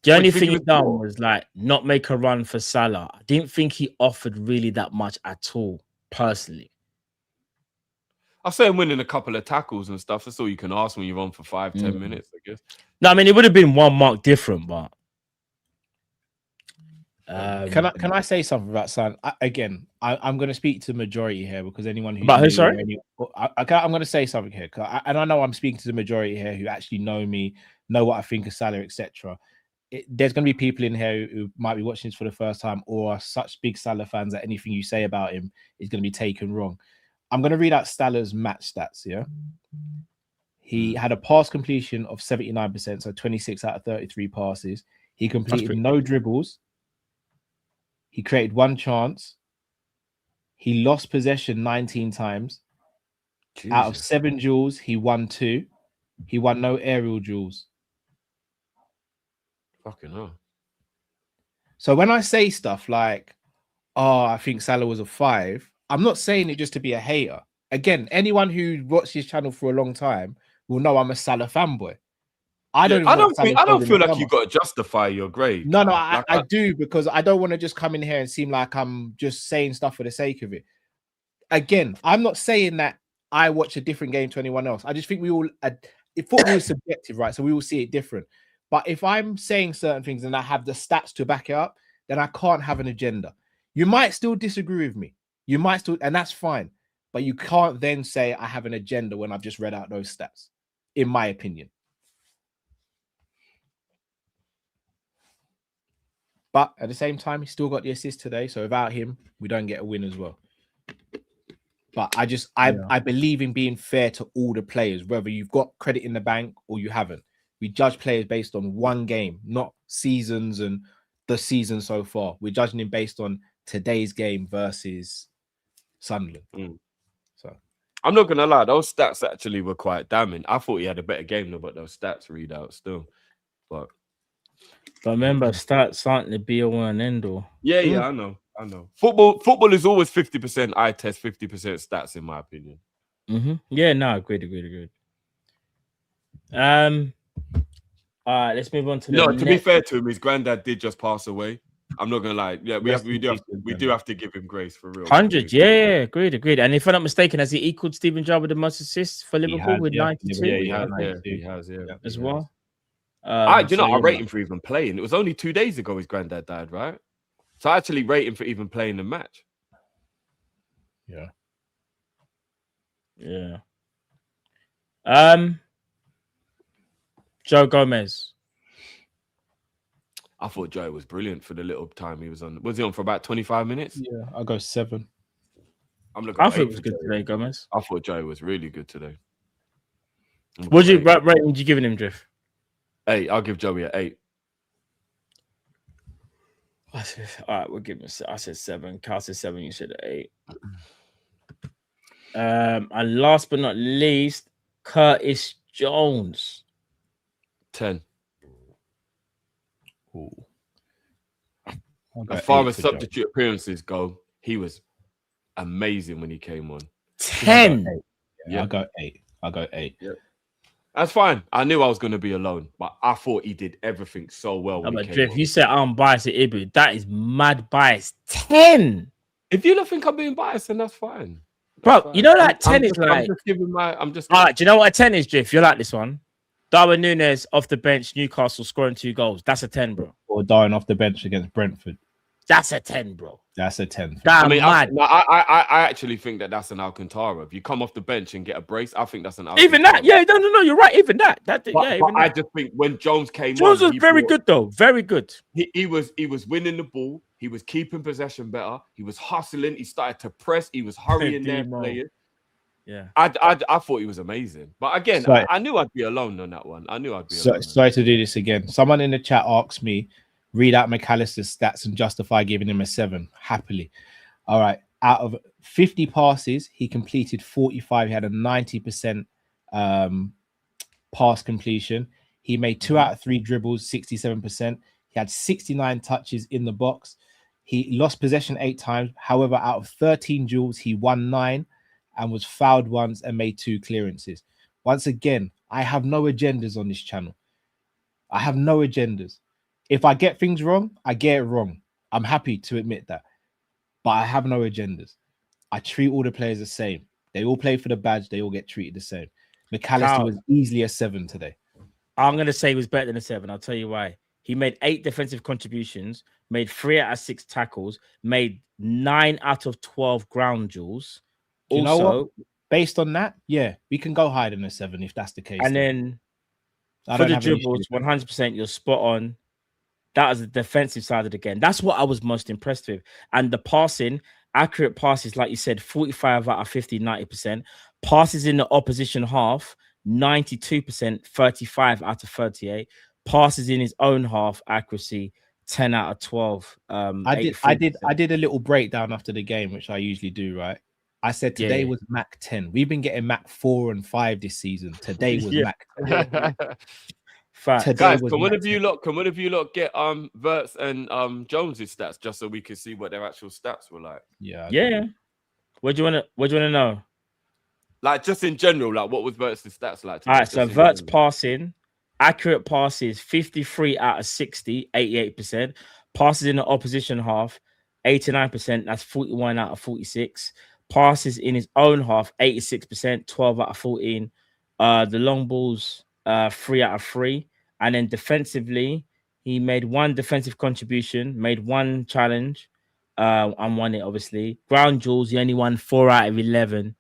The only thing he done was like not make a run for Salah. I didn't think he offered really that much at all, personally. I say him winning a couple of tackles and stuff. That's all you can ask when you're on for 5-10 minutes, I guess. No, I mean it would have been 1 mark different, but can I say something about Salah? Again, I'm going to speak to the majority here because anyone who about who? Sorry, I'm going to say something here, and I know I'm speaking to the majority here who actually know me, know what I think of Salah, etc. There's going to be people in here who might be watching this for the first time or are such big Salah fans that anything you say about him is going to be taken wrong. I'm going to read out Salah's match stats. Yeah, he had a pass completion of 79%, so 26 out of 33 passes. He completed no dribbles. He created 1 chance. He lost possession 19 times. Jesus. Out of 7 duels, he won 2. He won no aerial duels. Fucking hell. So when I say stuff like, "Oh, I think Salah was a 5," I'm not saying it just to be a hater. Again, anyone who watched his channel for a long time will know I'm a Salah fanboy. I don't feel like you got to justify your grade. No, I do, because I don't want to just come in here and seem like I'm just saying stuff for the sake of it. Again, I'm not saying that I watch a different game to anyone else. I just think we all, football is subjective, right? So we all see it different. But if I'm saying certain things and I have the stats to back it up, then I can't have an agenda. You might still disagree with me. You might still, and that's fine. But you can't then say I have an agenda when I've just read out those stats, in my opinion. But at the same time, he still got the assist today. So without him, we don't get a win as well. But I believe in being fair to all the players, whether you've got credit in the bank or you haven't. We judge players based on one game, not seasons and the season so far. We're judging him based on today's game versus Sunderland. So I'm not gonna lie, those stats actually were quite damning. I thought he had a better game though, but those stats read out still. But remember, stats aren't the be all and end all. Yeah, I know. Football is always 50% eye test, 50% stats, in my opinion. Yeah, no, agreed. All right, let's move on to to be fair to him, his granddad did just pass away. I'm not gonna lie. Yeah, we do have to give him grace for real. 100, yeah, agreed. And if I'm not mistaken, has he equaled Steven Gerrard with the most assists for Liverpool with 92? Yeah, he has. As well. I rate him for even playing. It was only 2 days ago his granddad died, right? So I actually rate him for even playing the match. Yeah. Joe Gomez. I thought Joe was brilliant for the little time he was on. Was he on for about 25 minutes? Yeah, I'll go 7. I'm looking. I thought it was good today, Gomez. I thought Joe was really good today. What rating would you giving him, Drift? 8. I'll give Joey an 8. All right, we'll give him. I said 7. Carl said 7. You said 8. And last but not least, Curtis Jones. 10. Ooh. As far as substitute appearances go, he was amazing when he came on. 10. Yeah, I'll go 8. Yeah. That's fine. I knew I was going to be alone, but I thought he did everything so well. When he came on. You said I'm biased at Ibu. That is mad bias. 10. If you don't think I'm being biased, then that's fine. Bro, fine. You know that 10 is like. I'm just giving my. All right, do you know what a 10 is, Drift? You like this one? Darwin Núñez off the bench, Newcastle scoring 2 goals. That's a 10, bro. Or Darwin off the bench against Brentford. That's a 10, bro. That's a 10. I actually think that's an Alcantara. If you come off the bench and get a brace, I think that's an Alcantara. Even that, yeah, no, you're right. Even that. I just think when Jones came Jones was very good, though. Very good. He was winning the ball. He was keeping possession better. He was hustling. He started to press. He was hurrying their players. Yeah, I thought he was amazing. But again, I knew I'd be alone on that one. I knew I'd be alone. Sorry to do this again. Someone in the chat asked me, read out McAllister's stats and justify giving him a 7. Happily. All right. Out of 50 passes, he completed 45. He had a 90% pass completion. He made 2 out of 3 dribbles, 67%. He had 69 touches in the box. He lost possession 8 times. However, out of 13 duels, he won 9 and was fouled once and made 2 clearances. Once again, I have no agendas on this channel. I have no agendas. If I get things wrong, I get it wrong. I'm happy to admit that. But I have no agendas. I treat all the players the same. They all play for the badge. They all get treated the same. McAllister was easily a 7 today. I'm going to say he was better than a 7. I'll tell you why. He made 8 defensive contributions, made 3 out of 6 tackles, made 9 out of 12 ground duels. You know what? Based on that, yeah, we can go higher than a 7 if that's the case. And then for the dribbles, 100%, you're spot on. That was the defensive side of the game. That's what I was most impressed with. And the passing, accurate passes, like you said, 45 out of 50, 90%. Passes in the opposition half, 92%, 35 out of 38. Passes in his own half, accuracy, 10 out of 12. I did a little breakdown after the game, which I usually do, right? I said today was Mac 10. We've been getting Mac 4 and 5 this season. Today was Mac 10. Guys, can one of you lot get Verts and Jones's stats just so we can see what their actual stats were like? Yeah. What do you wanna know? Like just in general, like what was Verts' stats like? All right, so Verts passing, accurate passes, 53 out of 60, 88%. Passes in the opposition half, 89%. That's 41 out of 46. Passes in his own half, 86%, 12 out of 14. The long balls, 3 out of 3. And then defensively, he made 1 defensive contribution, made 1 challenge, and won it, obviously. Ground duels, he only won 4 out of 11.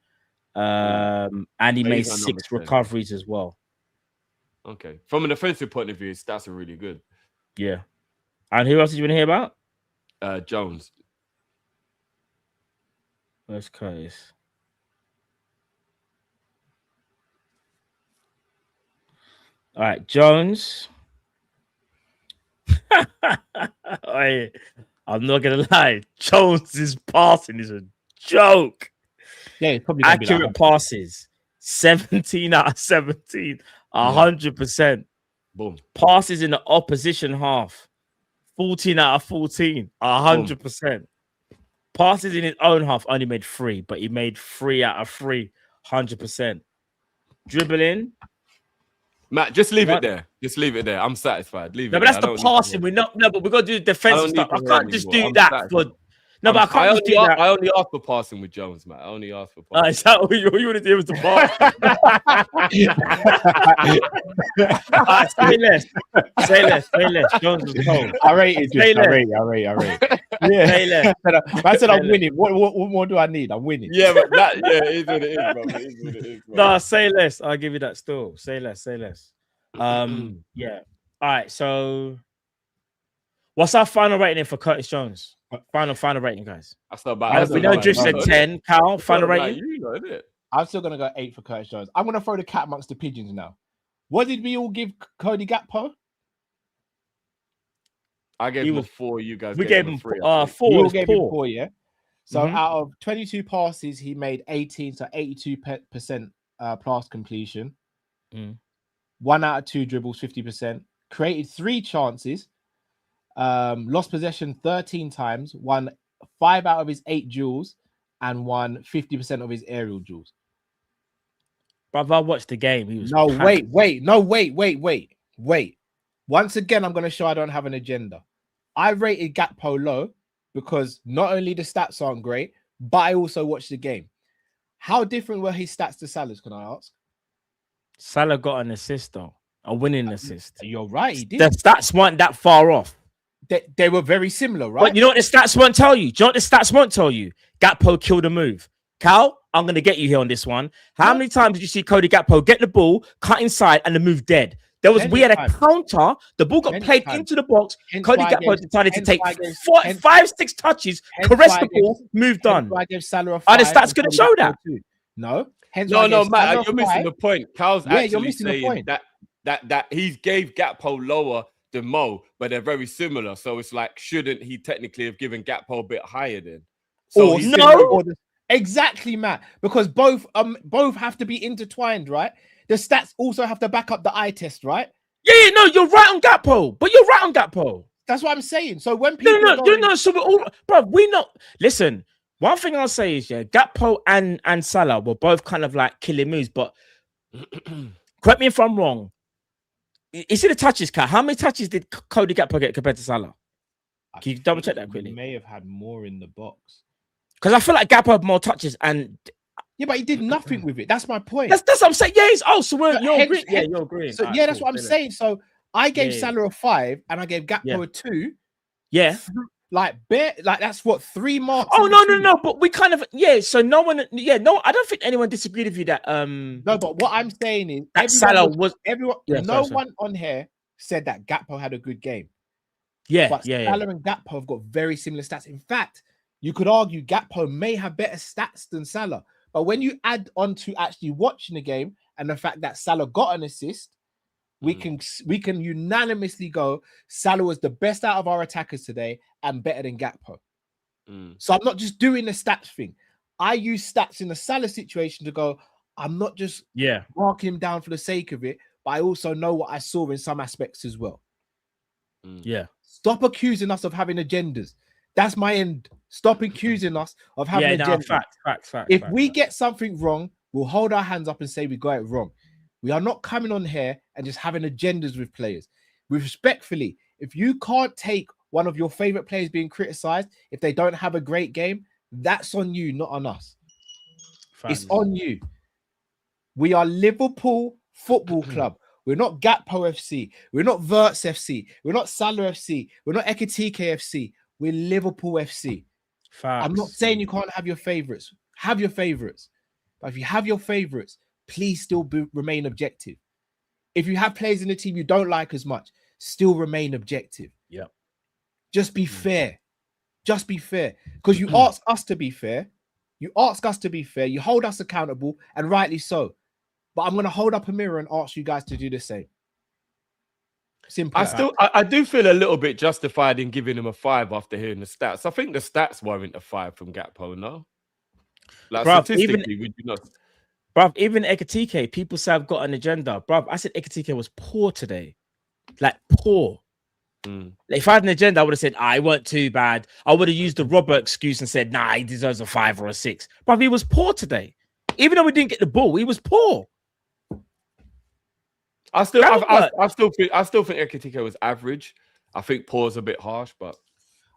And he made 6 recoveries as well. Okay. From an offensive point of view, his stats are really good. Yeah. And who else did you want to hear about? Jones. Where's Curtis? All right, Jones. I'm not gonna lie. Jones's passing is a joke. Yeah, it's probably accurate passes, 17 out of 17, 100%. Boom. Passes in the opposition half, 14 out of 14, 100%. Passes in his own half only made 3, but he made 3 out of 3, 100%. Dribbling, Matt, just leave it there. Just leave it there. I'm satisfied. Leave No, it but there. that's the passing. We're not. No, but we got to do the defensive stuff. I can't just do that for. No, but I can't just do that. I only asked for passing with Jones, Matt. I only asked for passing. Is that what you want to do? Was the pass? Say less. Jones was cold. I rate it. I rate. Yeah. Say less. I said I'm winning. What more do I need? I'm winning. Yeah, but it is what it is, bro. It is what it is, bro. No, say less. I'll give you that still. Say less. Yeah. All right. So, what's our final rating for Curtis Jones? Final rating, guys. We know Drift said 10. Cal, final rating. I'm still gonna go 8 for Curtis Jones. I'm gonna throw the cat amongst the pigeons now. What did we all give Cody Gakpo? I gave him 4. You guys, we gave him 3. 4. We all gave him 4, yeah. So Mm-hmm. out of 22 passes, he made 18, so 82% pass completion. 1 out of 2 dribbles, 50%. Created 3 chances. Lost possession 13 times. Won 5 out of his 8 duels, and won 50% of his aerial duels. But I watched the game. He was wait. Once again, I'm going to show I don't have an agenda. I rated Gakpo low because not only the stats aren't great, but I also watched the game. How different were his stats to Salah's, can I ask? Salah got an assist, though. A winning assist. You're right, he did. The stats weren't that far off. They were very similar, right? But you know what the stats won't tell you? Do you know what the stats won't tell you? Gakpo killed a move. Cal, I'm going to get you here on this one. How many times did you see Cody Gakpo get the ball, cut inside, and the move dead? We had a counter. The ball got played into the box. Cody Gakpo decided to take 5-6 touches, caress the ball, moved on. Are the stats going to show that? No. No, Matt, you're missing the point. Cal's actually saying that he gave Gakpo lower than Mo, but they're very similar. So it's like, shouldn't he technically have given Gakpo a bit higher then? So no. Exactly, Matt. Because both have to be intertwined, right? The stats also have to back up the eye test, right? Yeah, no, you're right on Gakpo. But you're right on Gakpo. That's what I'm saying. So when people so we're all, bro, we not listen. One thing I'll say is, Gakpo and Salah were both kind of like killing moves, but correct me if I'm wrong. You see the touches, Kat. How many touches did Cody Gakpo get compared to Salah? Can you double check that quickly? He may have had more in the box. Because I feel like Gakpo had more touches and... Yeah, but he did nothing with it. That's my point. That's what I'm saying. Yeah, you're agreeing. Yeah, you're agreeing. So, that's what I'm saying. So I gave Salah a 5 and I gave Gakpo a 2. Yeah. Like that's what 3 marks. Oh no, but we kind of so no one I don't think anyone disagreed with you that no, but what I'm saying is that Salah was everyone one on here said that Gakpo had a good game. But Salah and Gakpo have got very similar stats. In fact, you could argue Gakpo may have better stats than Salah. But when you add on to actually watching the game and the fact that Salah got an assist, we can unanimously go Salah was the best out of our attackers today and better than Gakpo. So I'm not just doing the stats thing. I use stats in the Salah situation to go, I'm not just marking him down for the sake of it, but I also know what I saw in some aspects as well. Stop accusing us of having agendas. That's my end. Stop accusing us of having an agenda. Fact. If we get something wrong, we'll hold our hands up and say we got it wrong. We are not coming on here and just having agendas with players. Respectfully, if you can't take one of your favorite players being criticized, if they don't have a great game, that's on you, not on us. It's on you. We are Liverpool Football Club. We're not Gakpo FC. We're not Verts FC. We're not Salah FC. We're not Ekitike FC. We're Liverpool FC. Facts. I'm not saying you can't have your favorites. Have your favorites. But if you have your favorites, please still remain objective. If you have players in the team you don't like as much, still remain objective. Yeah. Just be fair. Just be fair. Because you ask us to be fair. You ask us to be fair. You hold us accountable, and rightly so. But I'm going to hold up a mirror and ask you guys to do the same. Simple. I do feel a little bit justified in giving him a 5 after hearing the stats. I think the stats warrant a 5 from Gakpo, no? Like, statistically, would you not? Bruv, even Ekitike, people say I've got an agenda. Bruv, I said Ekitike was poor today. Like, poor. Like, if I had an agenda, I would have said, it weren't too bad. I would have used the Robert excuse and said, nah, he deserves a 5 or a 6. Bruv, he was poor today. Even though we didn't get the ball, he was poor. I still think Ekitike was average. I think poor is a bit harsh, but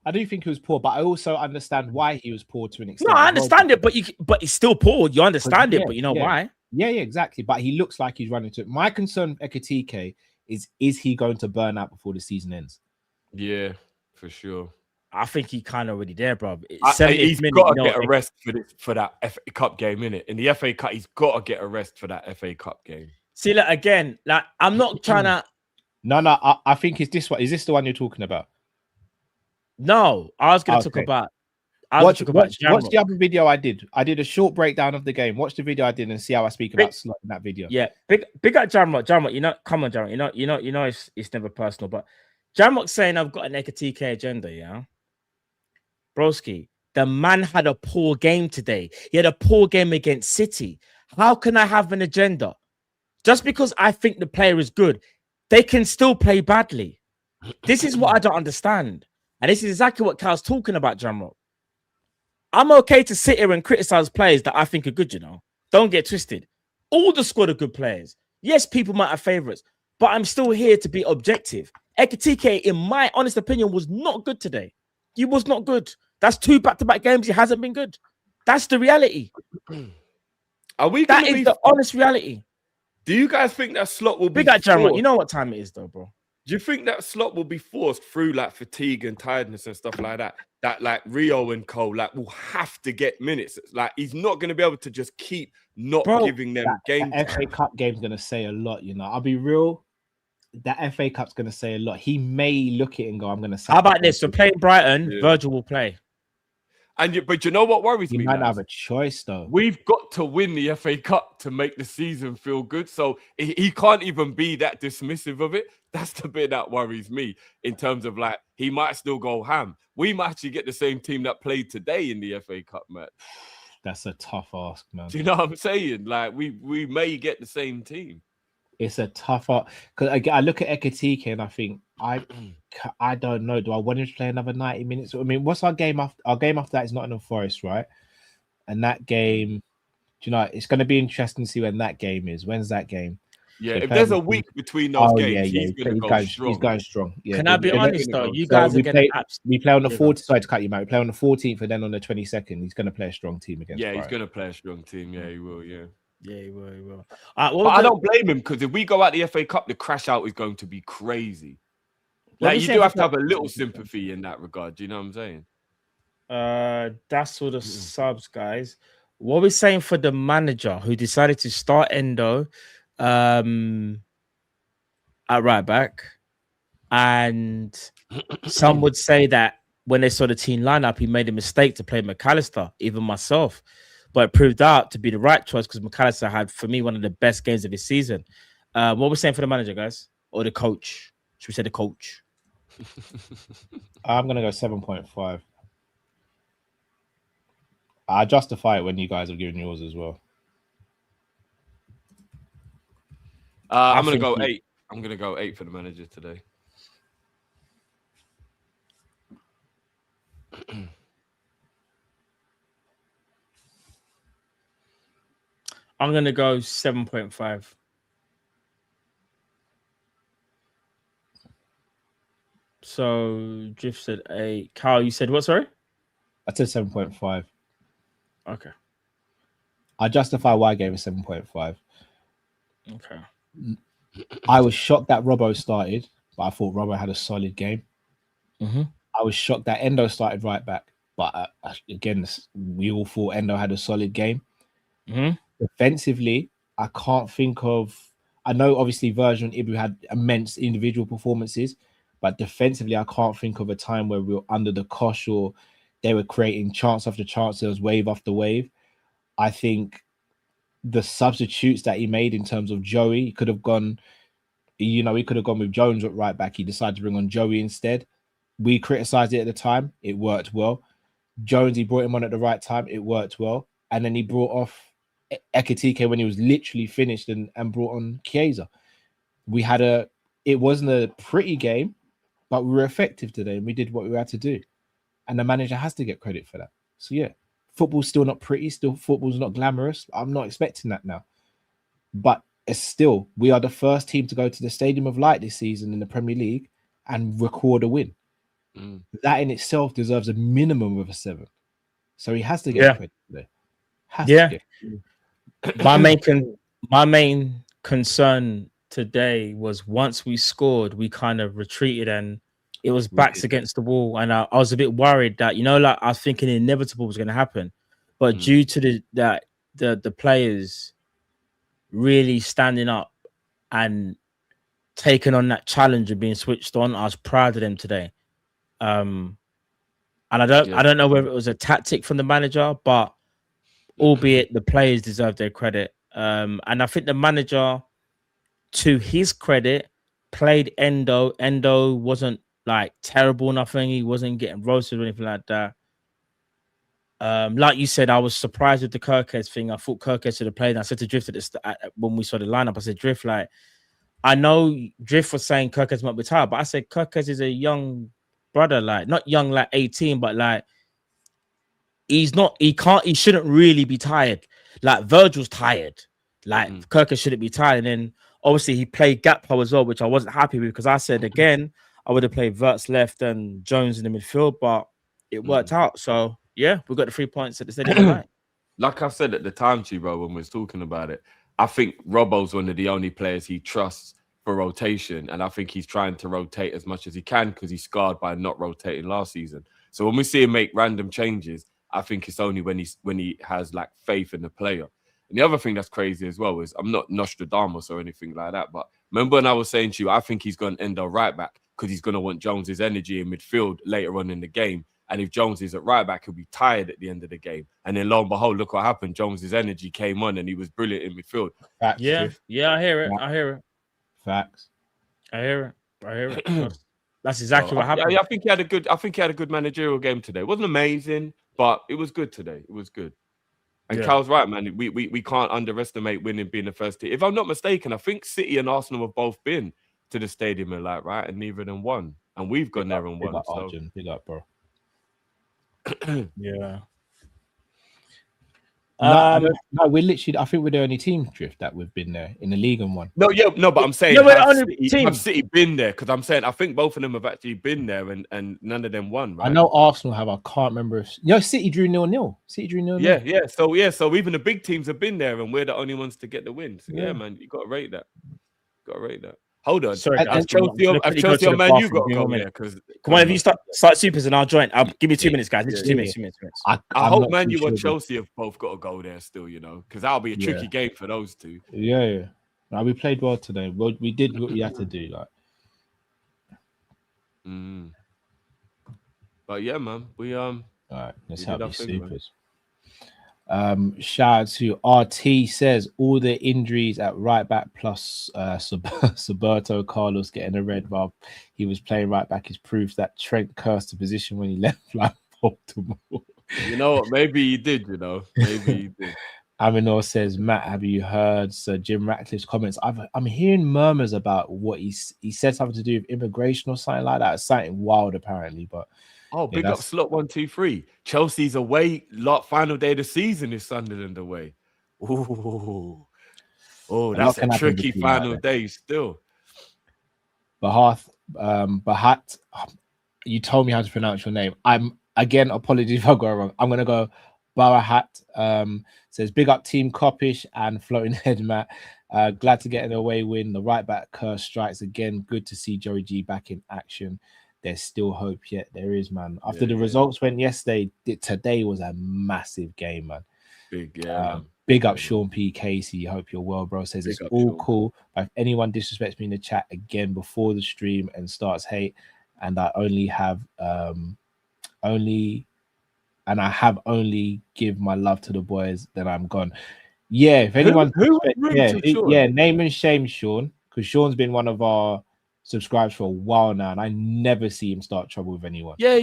I do think he was poor, but I also understand why he was poor to an extent. No, I understand it, but he's still poor. You understand it, but you know why? Yeah, exactly. But he looks like he's running to it. My concern with Ekitike is he going to burn out before the season ends? Yeah, for sure. I think he kind of already there, bro. He's got to get a rest for that FA Cup game, innit? In the FA Cup, he's got to get a rest for that FA Cup game. See, like, again, like I'm not trying to. No, I think it's this one. Is this the one you're talking about? No, I was going to talk about. Watch the other video I did. I did a short breakdown of the game. Watch the video I did and see how I speak about Slot in that video. Yeah, big up Jamrock. You know, come on, Jamrock. You know, it's never personal, but Jamrock's saying I've got an Ekitike agenda. Yeah, broski, the man had a poor game today. He had a poor game against City. How can I have an agenda? Just because I think the player is good, they can still play badly. This is what I don't understand. And this is exactly what Cal's talking about, Jamrock. I'm okay to sit here and criticize players that I think are good, you know. Don't get twisted. All the squad are good players. Yes, people might have favorites, but I'm still here to be objective. Ekitike, in my honest opinion, was not good today. He was not good. That's 2 back-to-back games. He hasn't been good. That's the reality. That is the honest reality. Do you guys think that Slot will be big at Jamrock? You know what time it is, though, bro. Do you think that Slot will be forced through like fatigue and tiredness and stuff like that? That like Rio and Cole like will have to get minutes. Like he's not going to be able to just keep not giving them game. That FA Cup game's going to say a lot, you know. I'll be real. That FA Cup's going to say a lot. He may look at it and go, "I'm going to." How about this? So playing Brighton, Virgil will play. But you know what worries me? He might have a choice though. We've got to win the FA Cup to make the season feel good. So he can't even be that dismissive of it. That's the bit that worries me in terms of like he might still go ham. We might actually get the same team that played today in the FA Cup match. That's a tough ask, man. Do you know what I'm saying? Like we may get the same team. It's a tough ask because I look at Ekitike and I think I don't know. Do I want him to play another 90 minutes? I mean, what's our game after? Our game after that is Nottingham Forest, right? And that game, do you know, it's going to be interesting to see when that game is. When's that game? Yeah, if there's a week between those games, he's going strong. Yeah, can I be honest though? You guys are getting we play on the 14th. Sorry to cut you, mate. We play on the 14th, and then on the 22nd, he's going to play a strong team against. Yeah, he's going to play a strong team. Yeah, he will. Yeah. Yeah, he will. But I don't blame him because if we go out the FA Cup, the crash out is going to be crazy. Like you do have to have a little sympathy in that regard. Do you know what I'm saying? That's for the subs, guys. What we're saying for the manager who decided to start Endo at right back, and some would say that when they saw the team lineup, he made a mistake to play McAllister, even myself. But it proved out to be the right choice because McAllister had, for me, one of the best games of his season. What we're saying for the manager, guys, or the coach? Should we say the coach? I'm going to go 7.5. I justify it when you guys have given yours as well. I'm going to go 8. I'm going to go 8 for the manager today. I'm going to go 7.5. So, Drift said 8. Carl, you said what, sorry? I said 7.5. Okay. I justify why I gave it 7.5. Okay. I was shocked that Robbo started, but I thought Robbo had a solid game. Mm-hmm. I was shocked that Endo started right back, but again, we all thought Endo had a solid game. Mm-hmm. Defensively, I can't think of. I know obviously Virgil and Ibu had immense individual performances, but defensively, I can't think of a time where we were under the cosh or they were creating chance after chance. There was wave after wave. I think the substitutes that he made in terms of Joey, he could have gone. He could have gone with Jones at right back. He decided to bring on Joey instead. We criticized it at the time. It worked well. Jones, he brought him on at the right time. It worked well. And then he brought off Ekitike when he was literally finished and brought on Chiesa. It wasn't a pretty game, but we were effective today and we did what we had to do. And the manager has to get credit for that. So yeah, football's still not pretty. Football's not glamorous. I'm not expecting that now. But it's still, we are the first team to go to the Stadium of Light this season in the Premier League and record a win. That in itself deserves a minimum of a 7. So he has to get credit today. Has to get. My main concern today was once we scored, we kind of retreated and it was backs against the wall. And I was a bit worried that, like I was thinking inevitable was going to happen. But due to the players really standing up and taking on that challenge of being switched on, I was proud of them today. And I don't know whether it was a tactic from the manager, but albeit the players deserve their credit. And I think the manager, to his credit, played Endo. Endo wasn't like terrible, nothing. He wasn't getting roasted or anything like that. Like you said, I was surprised with the Kirkes thing. I thought Kirkes should have played. And I said to Drift when we saw the lineup, I said, Drift, like, I know Drift was saying Kirkes might be tired, but I said Kirkes is a young brother, like not young, like 18, but like he shouldn't really be tired. Like Virgil's tired. Like Kirkes shouldn't be tired. And then obviously he played Gakpo as well, which I wasn't happy with because I said again, I would have played Verts left and Jones in the midfield, but it worked out. So yeah, we got the 3 points at the stadium tonight. Like I said at the time to you, bro, when we was talking about it, I think Robbo's one of the only players he trusts for rotation, and I think he's trying to rotate as much as he can because he's scarred by not rotating last season. So when we see him make random changes, I think it's only when he has like faith in the player. And the other thing that's crazy as well is I'm not Nostradamus or anything like that, but remember when I was saying to you, I think he's going to end up right back because he's going to want Jones's energy in midfield later on in the game. And if Jones is at right back, he'll be tired at the end of the game. And then lo and behold, look what happened. Jones's energy came on and he was brilliant in midfield. Facts, yeah, I hear it. Facts. I hear it. That's exactly what happened. I think he had a good managerial game today. It wasn't amazing, but it was good today. It was good. And Cal's right, man. We can't underestimate winning being the first team. If I'm not mistaken, I think City and Arsenal have both been to the stadium in like, right? And neither of them won. And we've gone there and won. So. Big up, bro. Yeah. No, we're literally. I think we're the only team, Drift, that we've been there in the league and won. No, but I'm saying have City been there? Because I'm saying I think both of them have actually been there, and none of them won. Right? I know Arsenal have. I can't remember. City drew 0-0. Yeah. So even the big teams have been there, and we're the only ones to get the win. So yeah, man, you got to rate that. Hold on. Sorry, guys. Chelsea or Man, you got to go there. Come on, if you start supers and I'll join. I'll give me 2 minutes, guys. Two minutes. I hope Man, you and Chelsea have both got to go there still, because that'll be a tricky game for those two. Yeah. No, we played well today. Well, we did what we had to do. But yeah, man, we All right, let's have these supers. Shout out to RT, says all the injuries at right back plus Suberto Carlos getting a red while he was playing right back is proof that Trent cursed the position when he left Baltimore. You know what? Maybe he did, Maybe he did. Aminor says, Matt, have you heard Sir Jim Ratcliffe's comments? I'm hearing murmurs about what he said something to do with immigration or something like that. It's something wild, apparently, but big up slot 1, 2, 3. Chelsea's away. Final day of the season is Sunderland away. Oh, that's a tricky final day still. Bahat, you told me how to pronounce your name. Again, apologies if I got it wrong. I'm gonna go Barahat. Says big up team Kopish and floating head Matt. Glad to get an away win. The right back curse strikes again. Good to see Joey G back in action. There's still hope yet. There is, man. After the results went yesterday, today was a massive game, man. Big up Sean P. Casey. Hope you're well, bro. Says it's all cool. But if anyone disrespects me in the chat again before the stream and starts hate, and I have only give my love to the boys, then I'm gone. Yeah, if anyone, name and shame Sean, because Sean's been one of our subscribes for a while now, and I never see him start trouble with anyone. Yeah.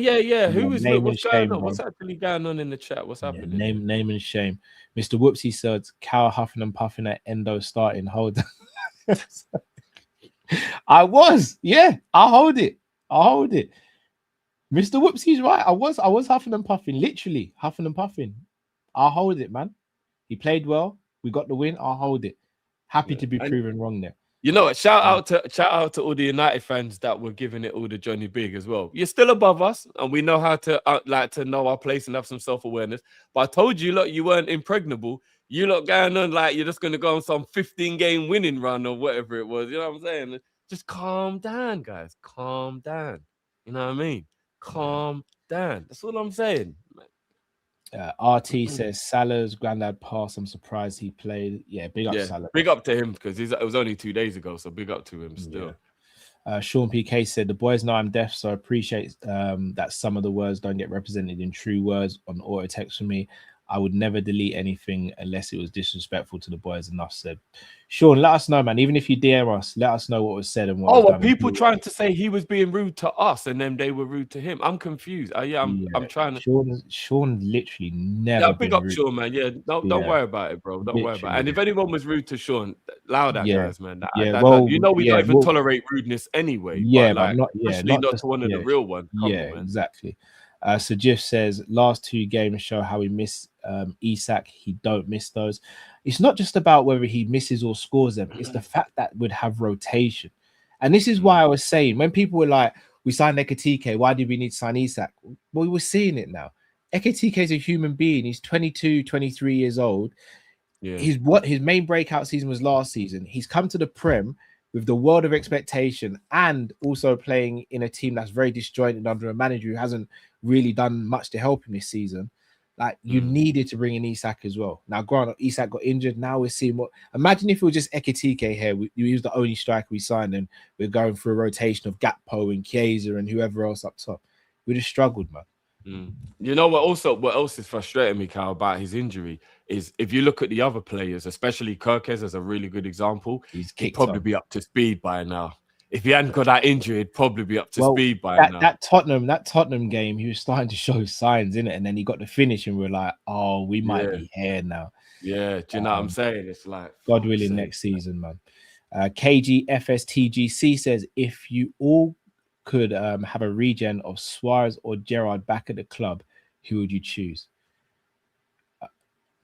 Who is it? What's going on? What's actually going on in the chat? What's happening? Name and shame. Mr. Whoopsie said, Cal huffing and puffing at Endo starting. Hold on. I was. Yeah, I'll hold it. Mr. Whoopsie's right. I was huffing and puffing, literally huffing and puffing. I'll hold it, man. He played well. We got the win. I'll hold it. Happy to be proven wrong there. You know what? Shout out to all the United fans that were giving it all to Johnny Big as well. You're still above us, and we know how to to know our place and have some self-awareness. But I told you, look, you weren't impregnable. You lot going on like you're just going to go on some 15-game winning run or whatever it was. You know what I'm saying? Just calm down, guys. Calm down. You know what I mean? Calm down. That's all I'm saying. RT says Salah's granddad passed. I'm surprised he played. Yeah, big up Salah. Big up to him because it was only 2 days ago, so big up to him still. Sean PK said the boys know I'm deaf, so I appreciate that some of the words don't get represented in true words on auto text for me. I would never delete anything unless it was disrespectful to the boys. Enough said. Sean, let us know, man. Even if you DM us, let us know what was said and what. Oh, well, people trying to say he was being rude to us, and then they were rude to him. I'm confused. I'm trying to. Sean literally never. Yeah, big up Sean, man. Yeah, don't worry about it, bro. Don't worry about it. And if anyone was rude to Sean, allow that, guys, man. We don't even tolerate rudeness anyway. Yeah, but not to one of the real ones. Exactly. Sajif says last 2 games show how we miss Isak. He don't miss those. It's not just about whether he misses or scores them. It's the fact that we'd have rotation. And this is why I was saying when people were like, we signed Ekatike, why did we need to sign Isak? Well, we're seeing it now. Ekatike is a human being. He's 22, 23 years old. Yeah. His main breakout season was last season. He's come to the Prem with the world of expectation and also playing in a team that's very disjointed under a manager who hasn't really done much to help him this season. Like you needed to bring in Isak as well. Now, granted, Isak got injured. Now we're seeing what. Imagine if it was just Ekatike here. He was the only striker we signed, and we're going through a rotation of Gakpo and Chiesa and whoever else up top. We'd have struggled, man. You know what? Also, what else is frustrating me, Cal, about his injury is if you look at the other players, especially Kirkes as a really good example, he'd probably be up to speed by now. If he hadn't got that injury, he'd probably be up to speed by now. That Tottenham game, he was starting to show signs in it, and then he got the finish, and we're like, oh, we might be here now. Yeah, do you know what I'm saying? It's like God willing, next season, man. KGFSTGC says if you all could have a regen of Suarez or Gerrard back at the club, who would you choose?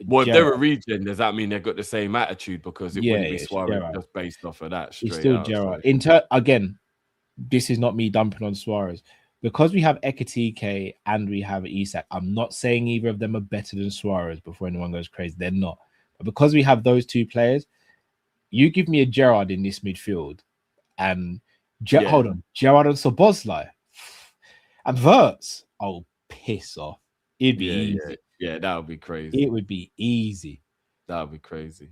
Well, if they're a regen, does that mean they've got the same attitude? Because it wouldn't be Suarez just based off of that. It's still Gerrard. Again, this is not me dumping on Suarez. Because we have Ekatike and we have Isak, I'm not saying either of them are better than Suarez before anyone goes crazy. They're not. But because we have those two players, you give me a Gerrard in this midfield and hold on, Gerrard and Szoboszlai and Wirtz. Oh, piss off. It'd be easy. Yeah, that would be crazy. It would be easy. That would be crazy.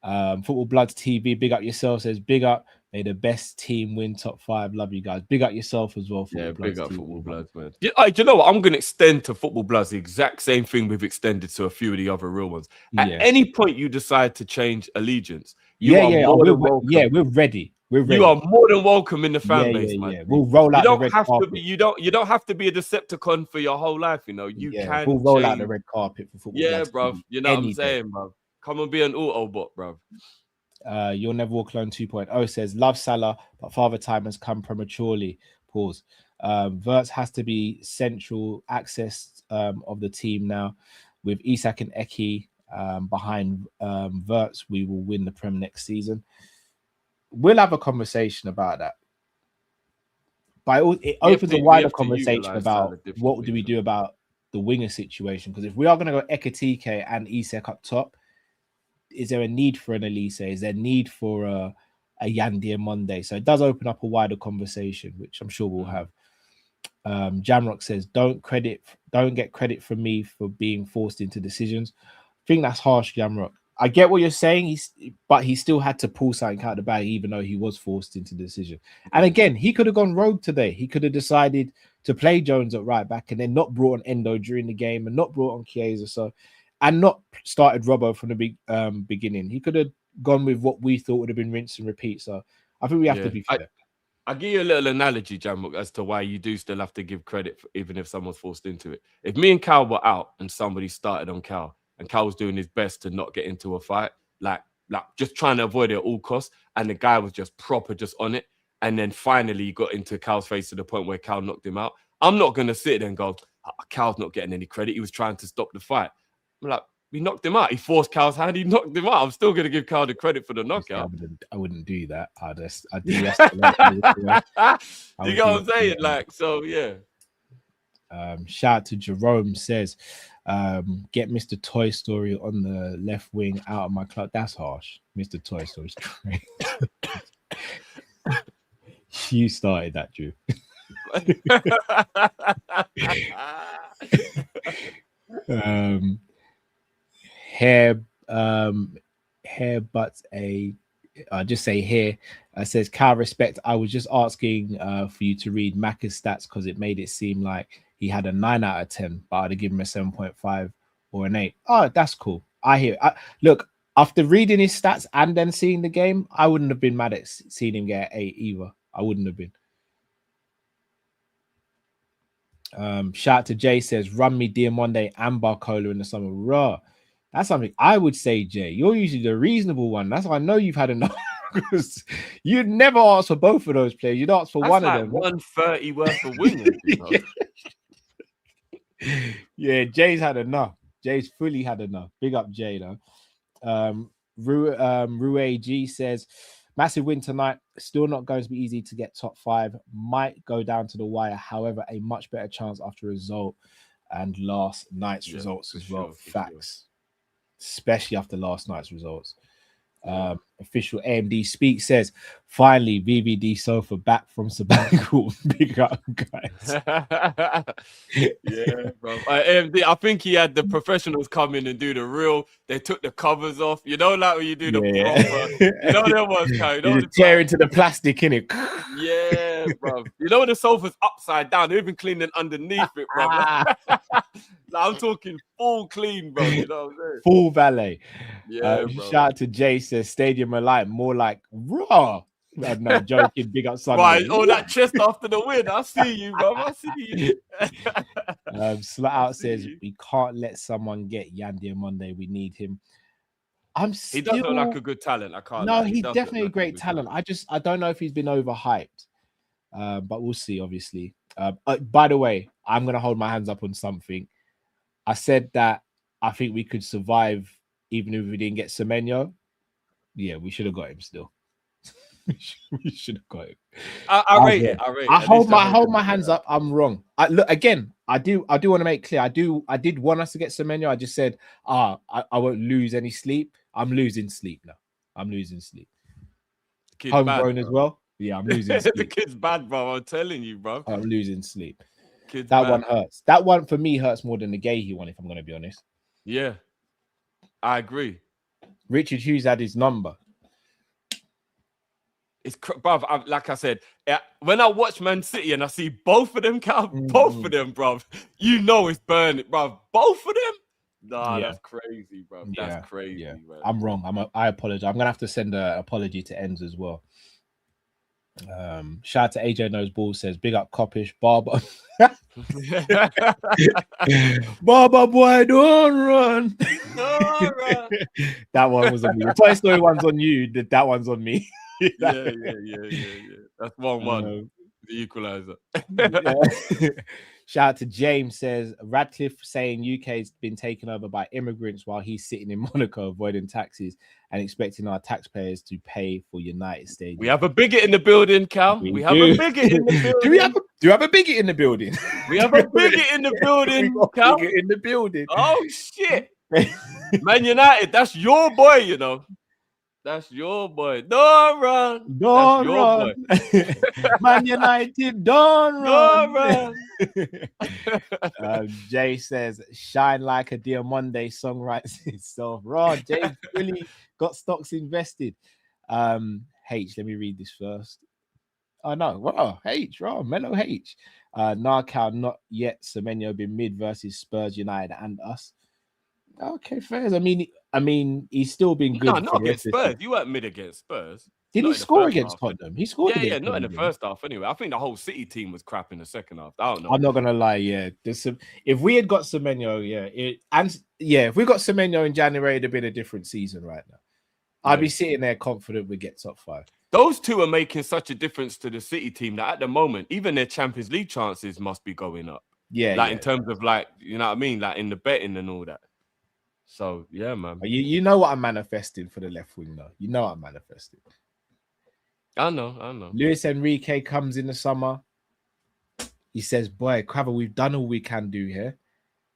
Football Bloods TV, big up yourself, says big up. May the best team win top 5. Love you guys. Big up yourself as well. Big up Football Bloods, man. Do you know what? I'm going to extend to Football Bloods the exact same thing we've extended to a few of the other real ones. At any point you decide to change allegiance, we're ready. You are more than welcome in the fan base, man. Yeah. We'll roll out the red carpet. You don't have to be a Decepticon for your whole life, you know. We'll roll out the red carpet for Football. Yeah, bro. You know what I'm saying, bro. Come and be an Autobot, bro. You'll Never Walk Alone 2.0 says, love Salah, but father time has come prematurely. Pause. Wirtz has to be central access of the team now. With Isak and Eki behind Wirtz, we will win the Prem next season. We'll have a conversation about that. But it opens a wider conversation about what do we do about the winger situation. Because if we are going to go Ekatike and Isak up top, is there a need for an Elise? Is there a need for a Yandy Monday? So it does open up a wider conversation, which I'm sure we'll have. Jamrock says, don't get credit from me for being forced into decisions. I think that's harsh, Jamrock. I get what you're saying, but he still had to pull something out of the bag, even though he was forced into the decision. And again, he could have gone rogue today. He could have decided to play Jones at right back and then not brought on Endo during the game and not brought on Chiesa, and not started Robbo from the beginning. He could have gone with what we thought would have been rinse and repeat. So I think we have to be fair. I'll give you a little analogy, Jamuk, as to why you do still have to give credit, even if someone's forced into it. If me and Cal were out and somebody started on Cal, and Cal was doing his best to not get into a fight, like just trying to avoid it at all costs, and the guy was just proper just on it, and then finally he got into Cal's face to the point where Cal knocked him out. I'm not going to sit there and go, Cal's not getting any credit. He was trying to stop the fight. I'm like, He knocked him out. He forced Cal's hand. He knocked him out. I'm still going to give Cal the credit for the knockout. I wouldn't do that. I'd you get what I'm saying? Like, so, yeah. Shout out to Jerome says, get Mr. Toy Story on the left wing out of my club. That's harsh. Mr. Toy Story's great. You started that, Drew. Hair butts I just say here says Cal respect. I was just asking for you to read Macca's stats because it made it seem like he had a 9 out of 10, but I'd have given him a 7.5 or an 8. Oh, that's cool. I hear. Look, after reading his stats and then seeing the game, I wouldn't have been mad at seeing him get an 8 either. I wouldn't have been. Shout out to Jay says, run me Diamonde and Barcola in the summer. Raw. That's something I would say, Jay. You're usually the reasonable one. That's why I know you've had enough. Because you'd never ask for both of those players. You'd ask for one of them. 130 worth of wingers. Yeah, Jay's had enough. Jay's fully had enough. Big up Jay, though. Rue G says, massive win tonight. Still not going to be easy to get top 5. Might go down to the wire. However, a much better chance after result and last night's results as well. Facts. Especially after last night's results. Official AMD Speak says, finally, VVD sofa back from sabbatical. Big up, guys. Yeah, bro. AMD, I think he had the professionals come in and do the real. They took the covers off. You know, like when you do the proper. You know that was kind. You tear into the plastic, innit? Yeah, bro. You know when the sofa's upside down, they're even cleaning underneath it, bro. Like, I'm talking full clean, bro. You know what I'm saying? Full valet. Yeah, shout out to Jay says stadium alike, more like raw. No, joking. Big up Sunderland. Right, oh, that chest after the win. I see you, bro. I see you. Slot out says we can't let someone get Yandy Monday. We need him. He does look like a good talent. I can't. No, he's definitely a great talent. I don't know if he's been overhyped, but we'll see. Obviously. By the way, I'm gonna hold my hands up on something. I said that I think we could survive even if we didn't get Semenyo. Yeah, we should have got him still. we should have got him. I rate it. I hold my hands up. I'm wrong. Look again. I do want to make clear. I did want us to get Semenyo. I just said, I won't lose any sleep. I'm losing sleep now. I'm losing sleep. Homegrown as well. Yeah, I'm losing sleep. The kid's bad, bro. I'm telling you, bro. I'm losing sleep. That one hurts. That one for me hurts more than the Gahey one, if I'm going to be honest. Yeah, I agree. Richard Hughes had his number. It's bruv, like I said, when I watch Man City and I see both of them, both of them, bruv, you know it's burning, bruv. Both of them? Nah, that's crazy, bruv. That's crazy, yeah. Man. I'm wrong. I apologize. I'm going to have to send an apology to Ends as well. Shout out to AJ Knows Ball says, big up Kopish, Barber. Barber boy, don't run. Don't run. That one was on me. The Toy Story one's on you. That one's on me. Yeah. That's 1-1. The equalizer. Shout out to James says Radcliffe saying UK's been taken over by immigrants while he's sitting in Monaco avoiding taxes and expecting our taxpayers to pay for United Stadium. We have a bigot in the building, Cal. We have a bigot in the building. Do you have a bigot in the building? We have a bigot in the building, Cal. Bigot in the building. Oh shit. Man United, that's your boy, you know. That's your boy. Don't run. Don't run. Man United, don't run. Jay says, shine like a Diamonde song writes itself. Raw, Jay really got stocks invested. H, let me read this first. Oh, no. Wow, H, raw, Mellow H. Narcal, not yet. Semenyo been mid versus Spurs, United, and us. Okay, fair. I mean, he's still been good. No, not against Spurs. You weren't mid against Spurs. Did he score against Tottenham? He scored. Yeah, not in the first half. Anyway, I think the whole City team was crap in the second half. I don't know. I'm not gonna lie. Yeah, if we had got Semenyo, if we got Semenyo in January, it'd have been a different season right now. I'd be sitting there confident we'd get top 5. Those two are making such a difference to the City team that at the moment, even their Champions League chances must be going up. Yeah, in terms of you know what I mean, like in the betting and all that. So yeah, man. You know what I'm manifesting for the left wing, though. You know what I'm manifesting. I know. Luis Enrique comes in the summer. He says, "Boy, Craver, we've done all we can do here.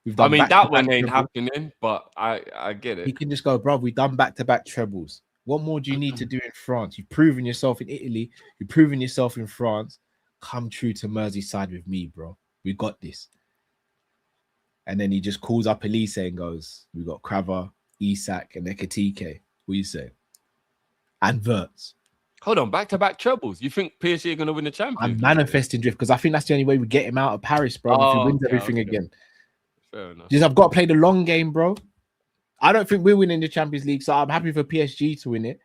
We've done." I mean, that one ain't trebles. happening, but I get it. He can just go, bro. We've done back-to-back trebles. What more do you need to do in France? You've proven yourself in Italy. You've proven yourself in France. Come true to Merseyside with me, bro. We got this. And then he just calls up Elise and goes, "We got Craver, Isak, and Ekatike. What do you say?" And Verts. Hold on, back-to-back trebles. You think PSG are going to win the Champions I'm League? manifesting Drift because I think that's the only way we get him out of Paris, bro. If he wins everything again. Fair enough. Just I've got to play the long game, bro. I don't think we're winning the Champions League, so I'm happy for PSG to win it.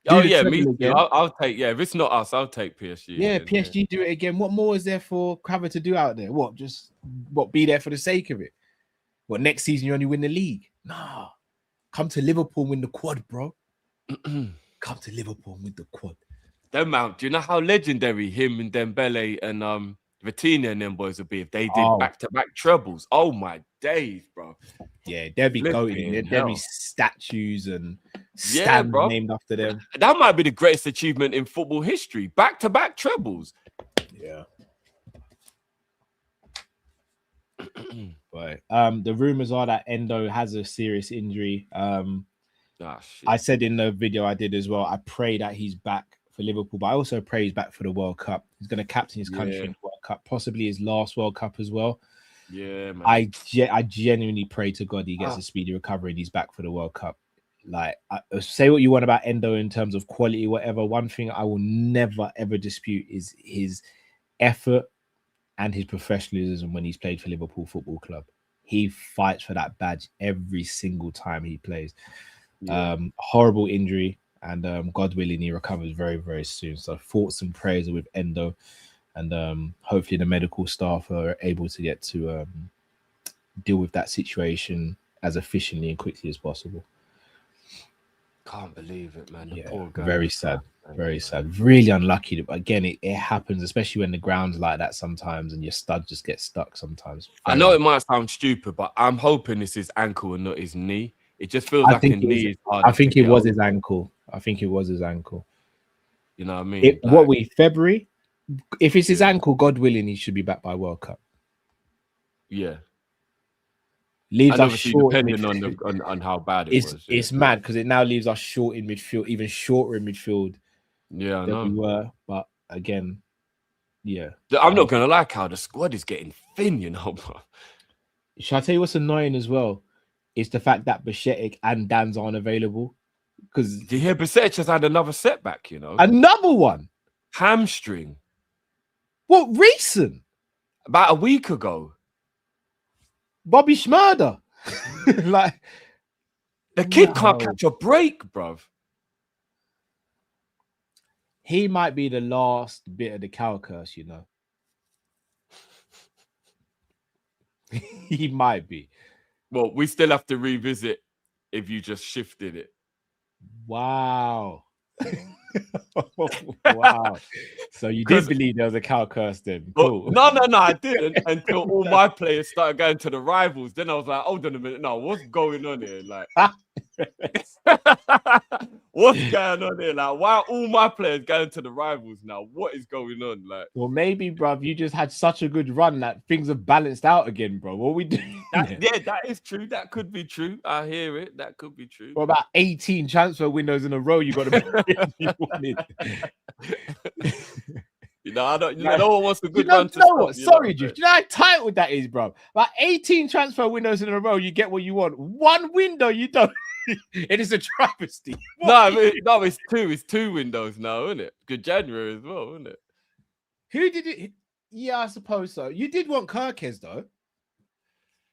Oh yeah, me too. I'll take. Yeah, if it's not us, I'll take PSG. Yeah, again, PSG do it again. What more is there for Craver to do out there? What be there for the sake of it? What, next season you only win the league? Nah, come to Liverpool and win the quad, bro. Come to Liverpool and win the quad. Them Mount, do you know how legendary him and Dembele and Vitinha and them boys would be if they did back-to-back trebles? Oh my days, bro. Yeah, they'd be going. There'd be statues and stands named after them. That might be the greatest achievement in football history. Back-to-back trebles. Yeah. Right. The rumors are that Endo has a serious injury. I said in the video I did as well, I pray that he's back for Liverpool, but I also pray he's back for the World Cup. He's going to captain his country in the World Cup, possibly his last World Cup as well. Yeah, man. I genuinely pray to God he gets a speedy recovery and he's back for the World Cup. Like, say what you want about Endo in terms of quality, whatever. One thing I will never, ever dispute is his effort and his professionalism when he's played for Liverpool Football Club. He fights for that badge every single time he plays. Yeah. Horrible injury, and God willing, he recovers very, very soon. So thoughts and prayers are with Endo, and hopefully the medical staff are able to get to deal with that situation as efficiently and quickly as possible. Can't believe it, man. Yeah, very sad. Very sad. Really unlucky. But again, it happens, especially when the ground's like that sometimes and your stud just gets stuck sometimes. I know it might sound stupid, but I'm hoping this is ankle and not his knee. It just feels like his knee is hard. I think it was his ankle. You know what I mean? February? If it's his ankle, God willing, he should be back by World Cup. Yeah. Leaves us short depending on how bad it was. Yeah. It's mad because it now leaves us short in midfield, even shorter in midfield. Yeah, I know. We were, but again, yeah. I'm not gonna like how the squad is getting thin, you know. Shall I tell you what's annoying as well? It's the fact that Bashetic and Dan's aren't available. Because do you hear Bashetic has had another setback, you know? Another one. Hamstring. What recent? About a week ago. Bobby Schmurder. Like the kid can't catch a break, bruv. He might be the last bit of the cow curse, you know. He might be. Well, we still have to revisit if you just shifted it. Wow. Wow. So you did believe there was a cow curse then? Cool. No, I didn't until all my players started going to the rivals. Then I was like, hold on a minute. No, what's going on here? Like, what's going on here? Like, why are all my players going to the rivals now? What is going on? Like, well, maybe, bruv, you just had such a good run that things have balanced out again, bro. What we doing? Yeah, that is true. That could be true. I hear it. That could be true. For about 18 transfer windows in a row, you got to be. You know, no one wants a good run to stop. What? Sorry, Juice. Do you know how tight that is, bro? About 18 transfer windows in a row, you get what you want. One window, you don't. It is a travesty. No, it's two. It's 2 windows now, isn't it? Good January as well, isn't it? Who did it? Yeah, I suppose so. You did want Kirkes, though.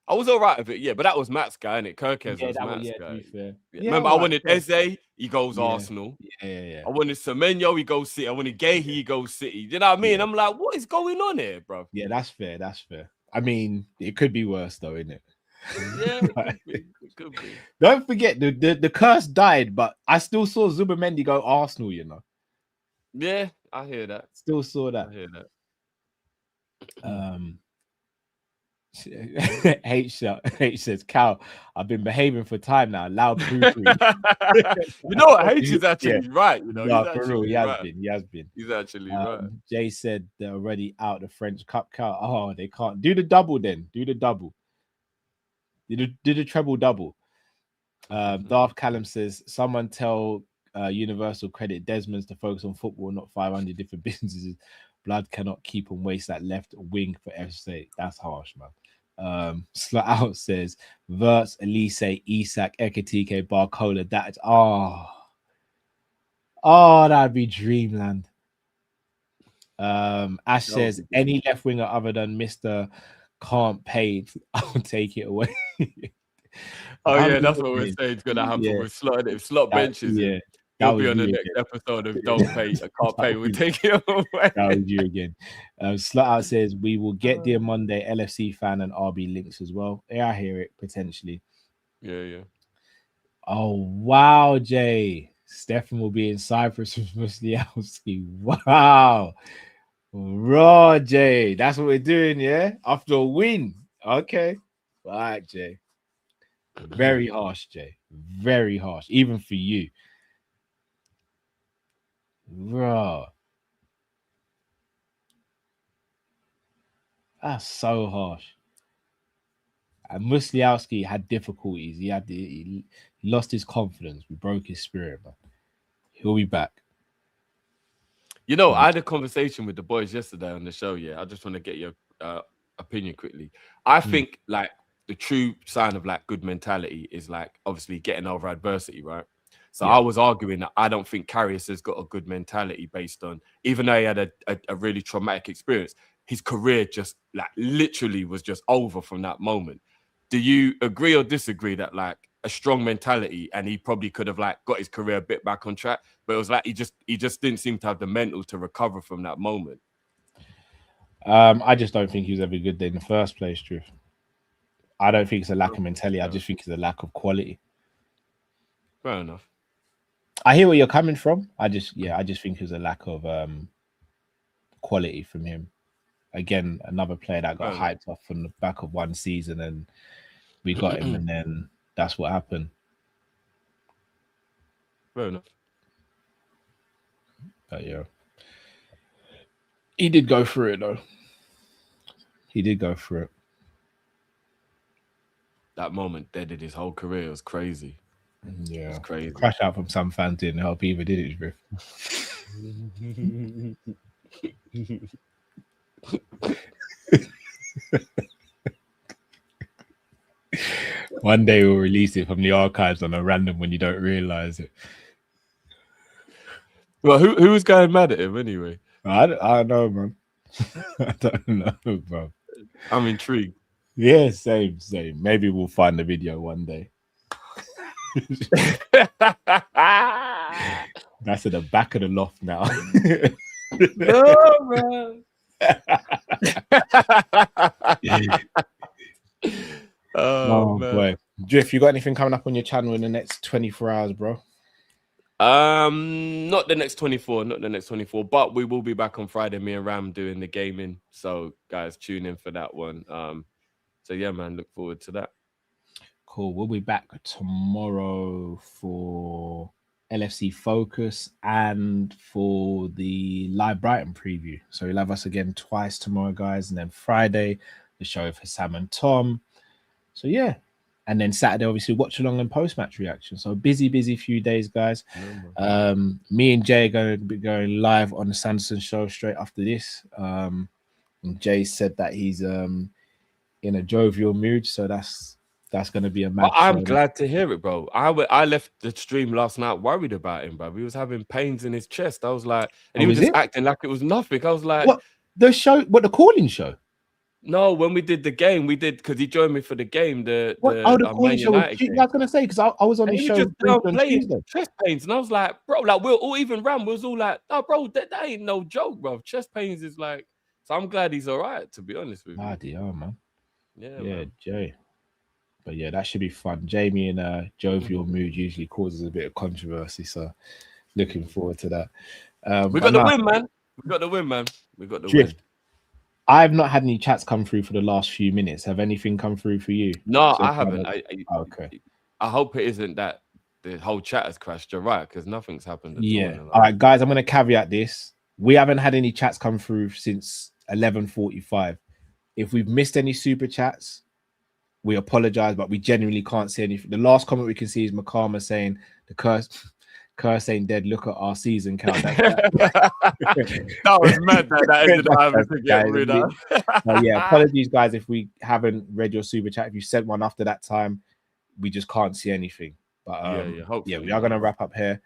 I was all right with it, yeah, but that was Matt's guy, innit? Kirkes was Matt's guy. To be fair. Yeah. Remember, I wanted Eze, he goes Arsenal. Yeah. I wanted Semenyo, he goes City. I wanted Gay, he goes City. You know what I mean? I'm like, what is going on here, bro? Yeah, that's fair. I mean, it could be worse, though, isn't it? Yeah, it could be. Don't forget, the curse died, but I still saw Zubimendi go Arsenal, you know? Yeah, I hear that. Still saw that. I hear that. H says, Cal, I've been behaving for time now. Loud poo-poo. You know what? H is actually right. You know, No, he's for actually real, he has right. been. He has been. He's actually right. Jay said they're already out the French Cup. Cal, oh, they can't do the double then. Do the double. Do the treble double. Darth Callum says, someone tell Universal Credit Desmond's to focus on football, not 500 different businesses. Blood cannot keep and waste that left wing for FC. That's harsh, man. Slot Out says, Verts, Elise, Isak, Ekatike, Barcola. That's that'd be dreamland. Ash says, any left winger other than Mr. Can't pay, I'll take it away. Yeah, that's what we're saying. It's gonna happen with Slot. If Slot benches, he'll be on the next episode of Don't Pay, I Can't Pay. We'll take it away. That was you again. Slot Out says, we will get Dear Monday LFC fan and RB links as well. Yeah, I hear it potentially. Yeah. Oh wow, Jay. Stefan will be in Cyprus with Musliowski. Wow. Raw, Jay. That's what we're doing, yeah? After a win. Okay. All right, Jay. Very harsh, Jay. Very harsh. Even for you. Raw. That's so harsh. And Musliowski had difficulties. He lost his confidence. We broke his spirit, man. He'll be back. You know, I had a conversation with the boys yesterday on the show. Yeah, I just want to get your opinion quickly. I think like the true sign of like good mentality is like obviously getting over adversity, right? So I was arguing that I don't think Karius has got a good mentality based on, even though he had a really traumatic experience, his career just like literally was just over from that moment. Do you agree or disagree that like a strong mentality and he probably could have like got his career a bit back on track, but it was like he just didn't seem to have the mental to recover from that moment? I just don't think he was ever good in the first place, truth. I don't think it's a lack of mentality. I just think it's a lack of quality. Fair enough. I hear where you're coming from. I just think it was a lack of quality from him. Again, another player that got hyped off from the back of one season, and we got him, and then that's what happened. Fair enough. But yeah, he did go through it though. He did go through it. That moment deaded his whole career. It was crazy. Yeah, it's crazy. Crash out from some fans didn't help either, did it, Griff? One day we'll release it from the archives on a random when you don't realize it. Well, who was going mad at him anyway? I don't know, man. I don't know, bro. I'm intrigued. Yeah, same. Maybe we'll find the video one day. That's at the back of the loft now. No, man. Oh man. Boy. Drift, you got anything coming up on your channel in the next 24 hours, bro? Not the next 24, but we will be back on Friday, me and Ram doing the gaming. So guys, tune in for that one. So yeah, man, look forward to that. Cool. We'll be back tomorrow for LFC Focus and for the live Brighton preview. So you'll have us again twice tomorrow, guys, and then Friday the show for Sam and Tom. So yeah, and then Saturday obviously watch along and post match reaction. So busy few days, guys. Me and Jay are going to be going live on the Sanderson show straight after this. And Jay said that he's in a jovial mood, so that's going to be a match. I'm glad to hear it, bro. I left the stream last night worried about him, bro. He was having pains in his chest. I was like, and he was just acting like it was nothing. I was like, what the show? What the calling show? No, when we did the game, we did because he joined me for the game. The calling show. I was gonna say because I was on the show playing chest pains, and I was like, bro, like we're all even Ram was all like, oh, bro, that ain't no joke, bro. Chest pains is like, so I'm glad he's all right. To be honest with you, man. Yeah, man. Jay. But yeah, that should be fun. Jamie in a jovial mood usually causes a bit of controversy, so looking forward to that. We got the win, man. We got the win. I've not had any chats come through for the last few minutes. Have anything come through for you? No, So I haven't. okay. I hope it isn't that the whole chat has crashed. You're right, because nothing's happened. Yeah. All right, guys, I'm going to caveat this. We haven't had any chats come through since 11:45. If we've missed any super chats, we apologize, but we genuinely can't see anything. The last comment we can see is Makama saying the curse ain't dead. Look at our season count. That was mad that ended up having to get rid of. Yeah, apologies, guys, if we haven't read your super chat. If you sent one after that time, we just can't see anything. But yeah, we are going to wrap up here.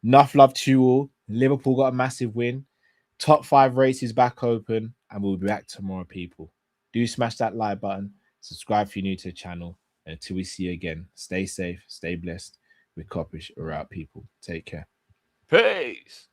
Enough love to you all. Liverpool got a massive win. Top 5 races back open, and we'll be back tomorrow, people. Do smash that like button. Subscribe if you're new to the channel. And until we see you again, stay safe, stay blessed. With Kopish, we're out, people. Take care. Peace.